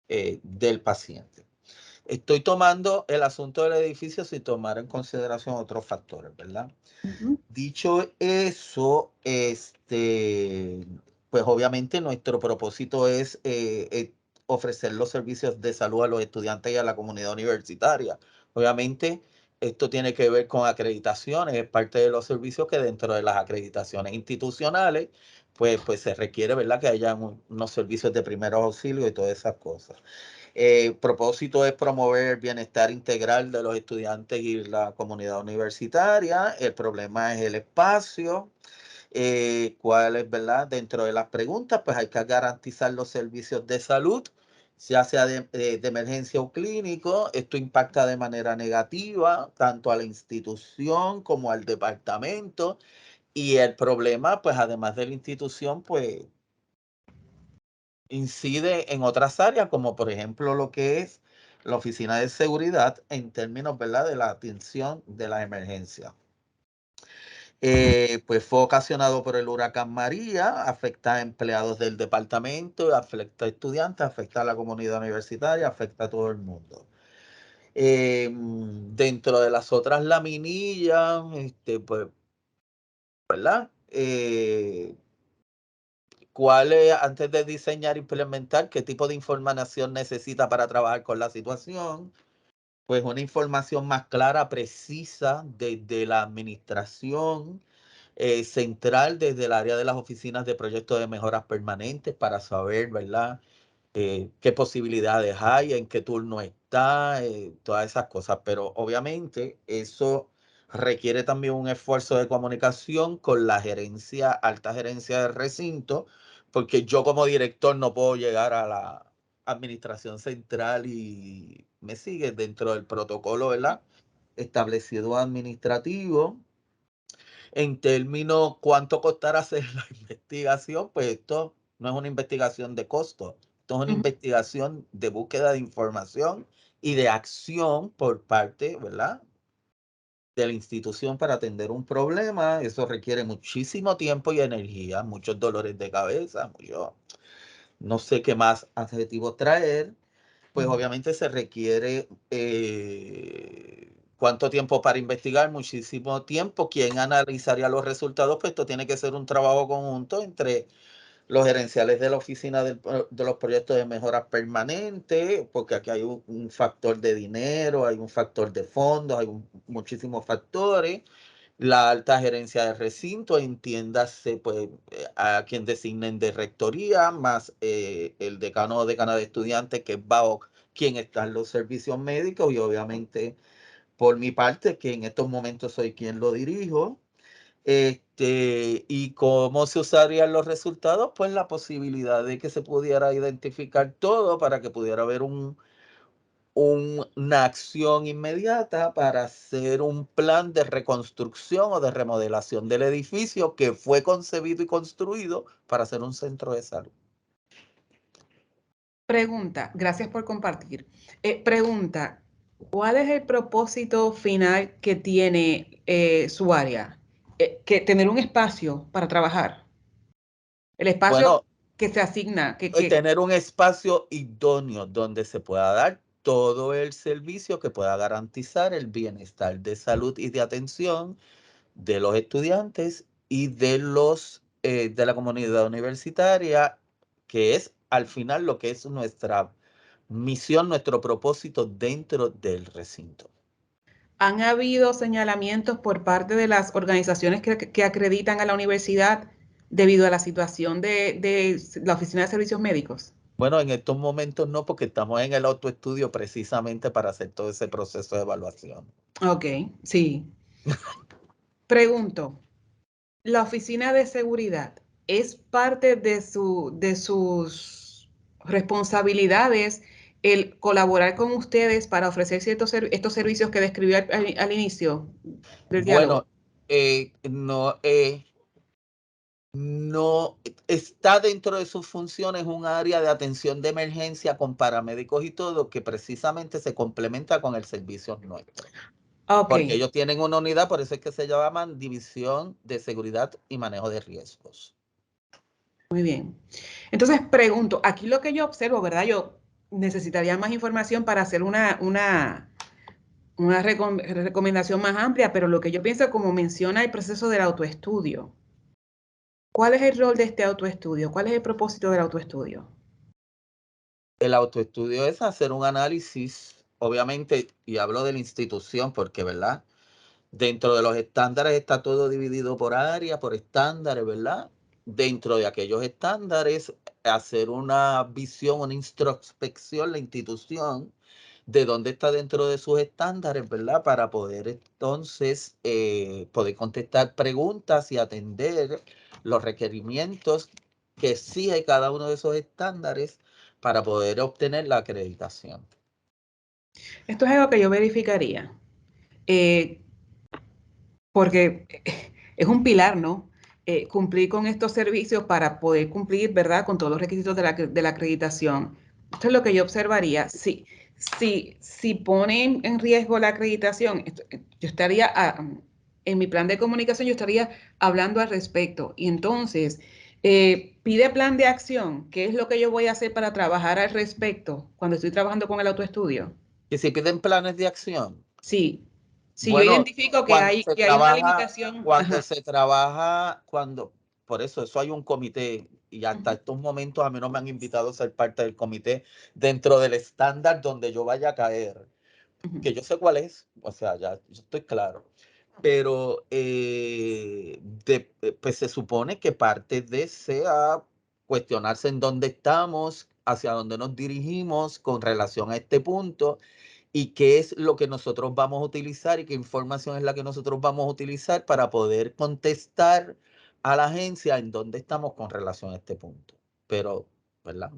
del paciente. Estoy tomando el asunto del edificio sin tomar en consideración otros factores, ¿verdad?
Ujú.
Dicho eso, pues obviamente nuestro propósito es ofrecer los servicios de salud a los estudiantes y a la comunidad universitaria. Obviamente, esto tiene que ver con acreditaciones, es parte de los servicios que dentro de las acreditaciones institucionales, pues se requiere, ¿verdad?, que haya unos servicios de primeros auxilios y todas esas cosas. El propósito es promover el bienestar integral de los estudiantes y la comunidad universitaria. El problema es el espacio. ¿Cuál es, verdad? Dentro de las preguntas, pues hay que garantizar los servicios de salud, ya sea de emergencia o clínico. Esto impacta de manera negativa tanto a la institución como al departamento. Y el problema, pues además de la institución, pues incide en otras áreas, como por ejemplo lo que es la oficina de seguridad en términos, ¿verdad?, de la atención de la emergencia. Pues fue ocasionado por el huracán María, afecta a empleados del departamento, afecta a estudiantes, afecta a la comunidad universitaria, afecta a todo el mundo. Dentro de las otras laminillas, pues, ¿verdad? ¿Cuál es, antes de diseñar e implementar, qué tipo de información necesita para trabajar con la situación? Pues una información más clara, precisa, desde la administración central, desde el área de las oficinas de proyectos de mejoras permanentes, para saber, ¿verdad?, qué posibilidades hay, en qué turno está, todas esas cosas. Pero obviamente eso requiere también un esfuerzo de comunicación con la gerencia, alta gerencia del recinto, porque yo como director no puedo llegar a la administración central y me sigue dentro del protocolo, ¿verdad?, establecido administrativo. En términos, ¿cuánto costará hacer la investigación? Pues esto no es una investigación de costo, esto es una investigación de búsqueda de información y de acción por parte, ¿verdad?, de la institución para atender un problema. Eso requiere muchísimo tiempo y energía, muchos dolores de cabeza, no sé qué más adjetivos traer. Pues obviamente se requiere ¿cuánto tiempo para investigar? Muchísimo tiempo. ¿Quién analizaría los resultados? Pues esto tiene que ser un trabajo conjunto entre los gerenciales de la oficina de los proyectos de mejoras permanentes, porque aquí hay un factor de dinero, hay un factor de fondos, hay muchísimos factores. La alta gerencia de recinto, entiéndase, pues, a quien designen de rectoría, más el decano o decana de estudiantes, que es bajo quien están los servicios médicos, y obviamente, por mi parte, que en estos momentos soy quien lo dirijo. ¿Y cómo se usarían los resultados? Pues la posibilidad de que se pudiera identificar todo para que pudiera haber una acción inmediata para hacer un plan de reconstrucción o de remodelación del edificio que fue concebido y construido para ser un centro de salud.
Pregunta, gracias por compartir. Pregunta, ¿cuál es el propósito final que tiene su área? Que tener un espacio para trabajar. El espacio
Bueno,
que se asigna,
tener un espacio idóneo donde se pueda dar todo el servicio que pueda garantizar el bienestar de salud y de atención de los estudiantes y de la comunidad universitaria, que es al final lo que es nuestra misión, nuestro propósito dentro del recinto.
¿Han habido señalamientos por parte de las organizaciones que acreditan a la universidad debido a la situación de la Oficina de Servicios Médicos?
Bueno, en estos momentos no, porque estamos en el autoestudio precisamente para hacer todo ese proceso de evaluación.
Ok, sí. Pregunto, ¿la Oficina de Seguridad es parte de sus responsabilidades el colaborar con ustedes para ofrecer estos servicios que describió al inicio del diálogo?
Bueno, no está dentro de sus funciones un área de atención de emergencia con paramédicos y todo, que precisamente se complementa con el servicio nuestro.
Ok,
Porque ellos tienen una unidad, por eso es que se llaman División de Seguridad y Manejo de Riesgos.
muy bien. Entonces pregunto, aquí lo que yo observo, ¿verdad? Yo necesitaría más información para hacer una recomendación más amplia, pero lo que yo pienso, como menciona el proceso del autoestudio, ¿cuál es el rol de este autoestudio? ¿Cuál es el propósito del autoestudio?
El autoestudio es hacer un análisis, obviamente, y hablo de la institución porque, ¿verdad?, dentro de los estándares está todo dividido por área, por estándares, ¿verdad? Dentro de aquellos estándares, hacer una visión, una introspección, la institución, de dónde está dentro de sus estándares, ¿verdad? Para poder entonces poder contestar preguntas y atender los requerimientos que exige cada uno de esos estándares para poder obtener la acreditación.
Esto es algo que yo verificaría, porque es un pilar, ¿no? Cumplir con estos servicios para poder cumplir, ¿verdad?, con todos los requisitos de la acreditación. Esto es lo que yo observaría. Si ponen en riesgo la acreditación, yo estaría, en mi plan de comunicación, yo estaría hablando al respecto. Y entonces, pide plan de acción. ¿Qué es lo que yo voy a hacer para trabajar al respecto cuando estoy trabajando con el autoestudio?
Y si piden planes de acción,
Sí, si yo
bueno,
identifico que
cuando
hay,
se
que hay una
trabaja,
limitación,
cuando
ajá.
se trabaja, por eso hay un comité, y hasta estos momentos a mí no me han invitado a ser parte del comité dentro del estándar donde yo vaya a caer, que yo sé cuál es, o sea, ya yo estoy claro, pero pues se supone que parte de sea cuestionarse en dónde estamos, hacia dónde nos dirigimos con relación a este punto y qué es lo que nosotros vamos a utilizar y qué información es la que nosotros vamos a utilizar para poder contestar a la agencia en dónde estamos con relación a este punto. Pero, ¿verdad?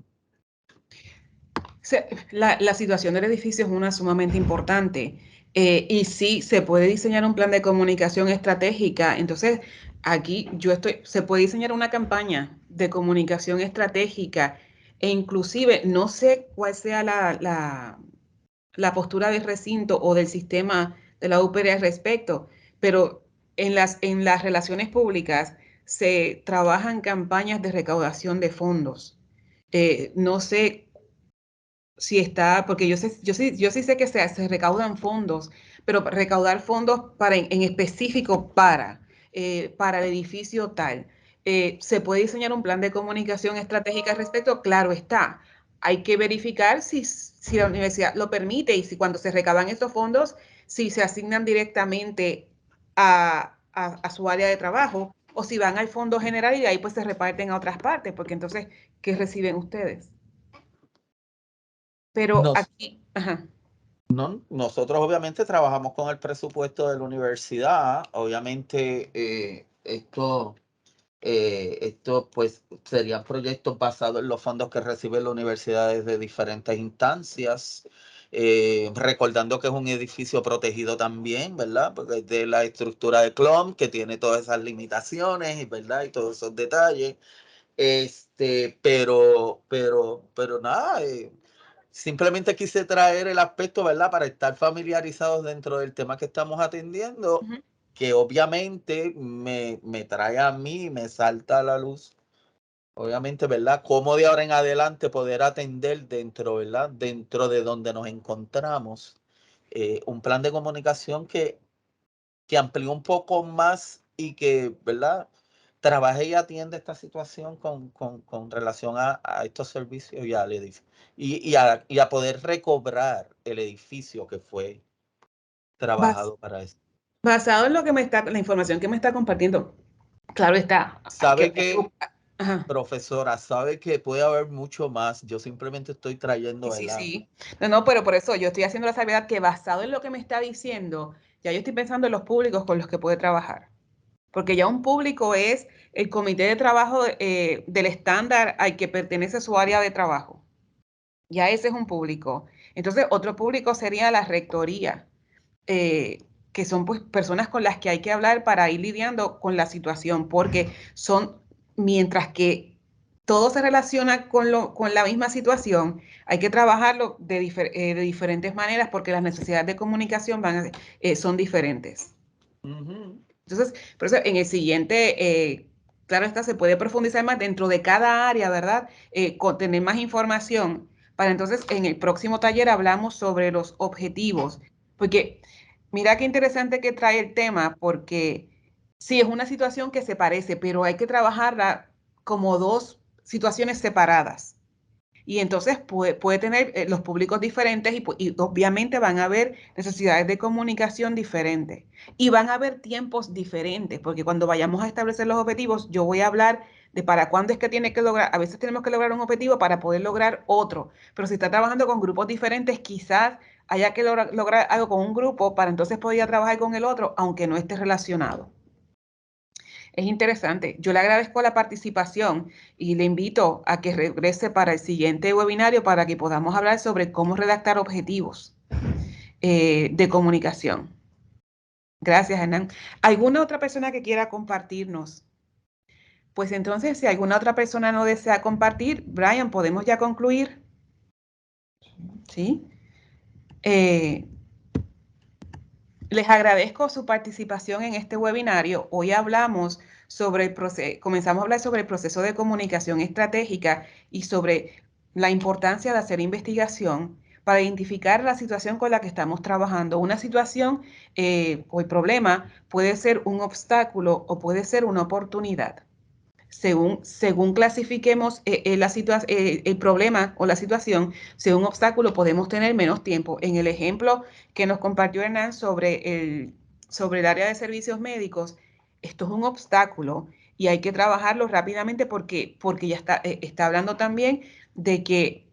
La situación del edificio es una sumamente importante. Y sí, se puede diseñar un plan de comunicación estratégica. Entonces, aquí se puede diseñar una campaña de comunicación estratégica e inclusive no sé cuál sea la postura del recinto o del sistema de la UPR al respecto, pero en las relaciones públicas se trabajan campañas de recaudación de fondos. No sé si está, porque yo sí sé que se recaudan fondos, pero recaudar fondos en específico para el edificio tal. ¿Se puede diseñar un plan de comunicación estratégica al respecto? Claro está. Hay que verificar si la universidad lo permite y si cuando se recaban estos fondos, si se asignan directamente a su área de trabajo o si van al fondo general y de ahí pues se reparten a otras partes, porque entonces, ¿qué reciben ustedes? Pero
Nos,
aquí, ajá,
nosotros obviamente trabajamos con el presupuesto de la universidad. Obviamente esto pues serían proyectos basados en los fondos que recibe la universidad desde diferentes instancias. Recordando que es un edificio protegido también, ¿verdad? Porque es de la estructura de CLOM, que tiene todas esas limitaciones, y ¿verdad? Y todos esos detalles. Pero nada, simplemente quise traer el aspecto, ¿verdad? Para estar familiarizados dentro del tema que estamos atendiendo,
ujú,
que obviamente me trae a mí, me salta a la luz, obviamente, ¿verdad? Cómo de ahora en adelante poder atender dentro, ¿verdad? Dentro de donde nos encontramos, un plan de comunicación que amplíe un poco más y que, ¿verdad? Trabaje y atiende esta situación con relación a estos servicios y al edificio. Y a poder recobrar el edificio que fue
bas-
trabajado para eso.
basado en la información que me está compartiendo, claro está, que
Sabe
hay que
que,
ajá,
profesora, sabe que puede haber mucho más. Yo simplemente estoy
sí,
trayendo,
sí,
¿verdad?
sí. No, pero por eso yo estoy haciendo la salvedad que basado en lo que me está diciendo, ya yo estoy pensando en los públicos con los que puede trabajar. Porque ya un público es el comité de trabajo del estándar al que pertenece su área de trabajo. Ya ese es un público. Entonces, otro público sería la rectoría. Que son pues personas con las que hay que hablar para ir lidiando con la situación, porque mientras que todo se relaciona con la misma situación, hay que trabajarlo de diferentes maneras porque las necesidades de comunicación son diferentes.
Ujú.
Entonces, por eso en el siguiente, claro está, se puede profundizar más dentro de cada área, ¿verdad? Tener más información. Para entonces, en el próximo taller hablamos sobre los objetivos, porque mira qué interesante que trae el tema, porque sí, es una situación que se parece, pero hay que trabajarla como dos situaciones separadas. Y entonces puede tener los públicos diferentes y obviamente van a haber necesidades de comunicación diferentes y van a haber tiempos diferentes, porque cuando vayamos a establecer los objetivos, yo voy a hablar de para cuándo es que tiene que lograr, a veces tenemos que lograr un objetivo para poder lograr otro, pero si está trabajando con grupos diferentes, quizás haya que lograr algo con un grupo para entonces poder trabajar con el otro, aunque no esté relacionado. Es interesante. Yo le agradezco la participación y le invito a que regrese para el siguiente webinario para que podamos hablar sobre cómo redactar objetivos de comunicación. Gracias, Hernán. ¿Alguna otra persona que quiera compartirnos? Pues entonces, si alguna otra persona no desea compartir, Brian, ¿podemos ya concluir? ¿Sí? Eh, Les agradezco su participación en este webinario. Hoy hablamos sobre el proceso, comenzamos a hablar sobre el proceso de comunicación estratégica y sobre la importancia de hacer investigación para identificar la situación con la que estamos trabajando. Una situación o el problema puede ser un obstáculo o puede ser una oportunidad. Según clasifiquemos el problema o la situación, según obstáculo podemos tener menos tiempo. En el ejemplo que nos compartió Hernán sobre el área de servicios médicos, esto es un obstáculo y hay que trabajarlo rápidamente porque ya está hablando también de que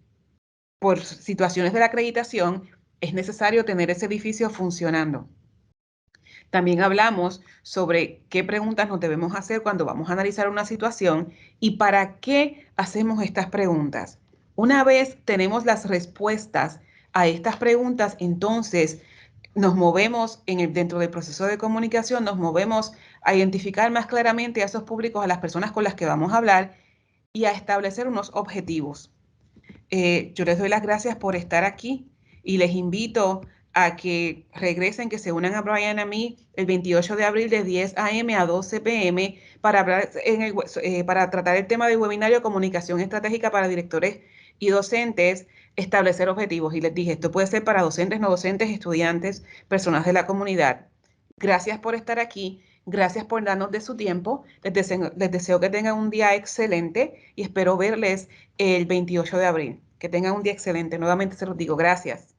por situaciones de la acreditación es necesario tener ese edificio funcionando. También hablamos sobre qué preguntas nos debemos hacer cuando vamos a analizar una situación y para qué hacemos estas preguntas. Una vez tenemos las respuestas a estas preguntas, entonces nos movemos dentro del proceso de comunicación, nos movemos a identificar más claramente a esos públicos, a las personas con las que vamos a hablar y a establecer unos objetivos. Yo les doy las gracias por estar aquí y les invito a que regresen, que se unan a Brian y a mí el 28 de abril de 10 a.m. a 12 p.m. para para tratar el tema del webinario Comunicación Estratégica para Directores y Docentes, establecer objetivos. Y les dije, esto puede ser para docentes, no docentes, estudiantes, personas de la comunidad. Gracias por estar aquí. Gracias por darnos de su tiempo. Les deseo que tengan un día excelente y espero verles el 28 de abril. Que tengan un día excelente. Nuevamente se los digo. Gracias.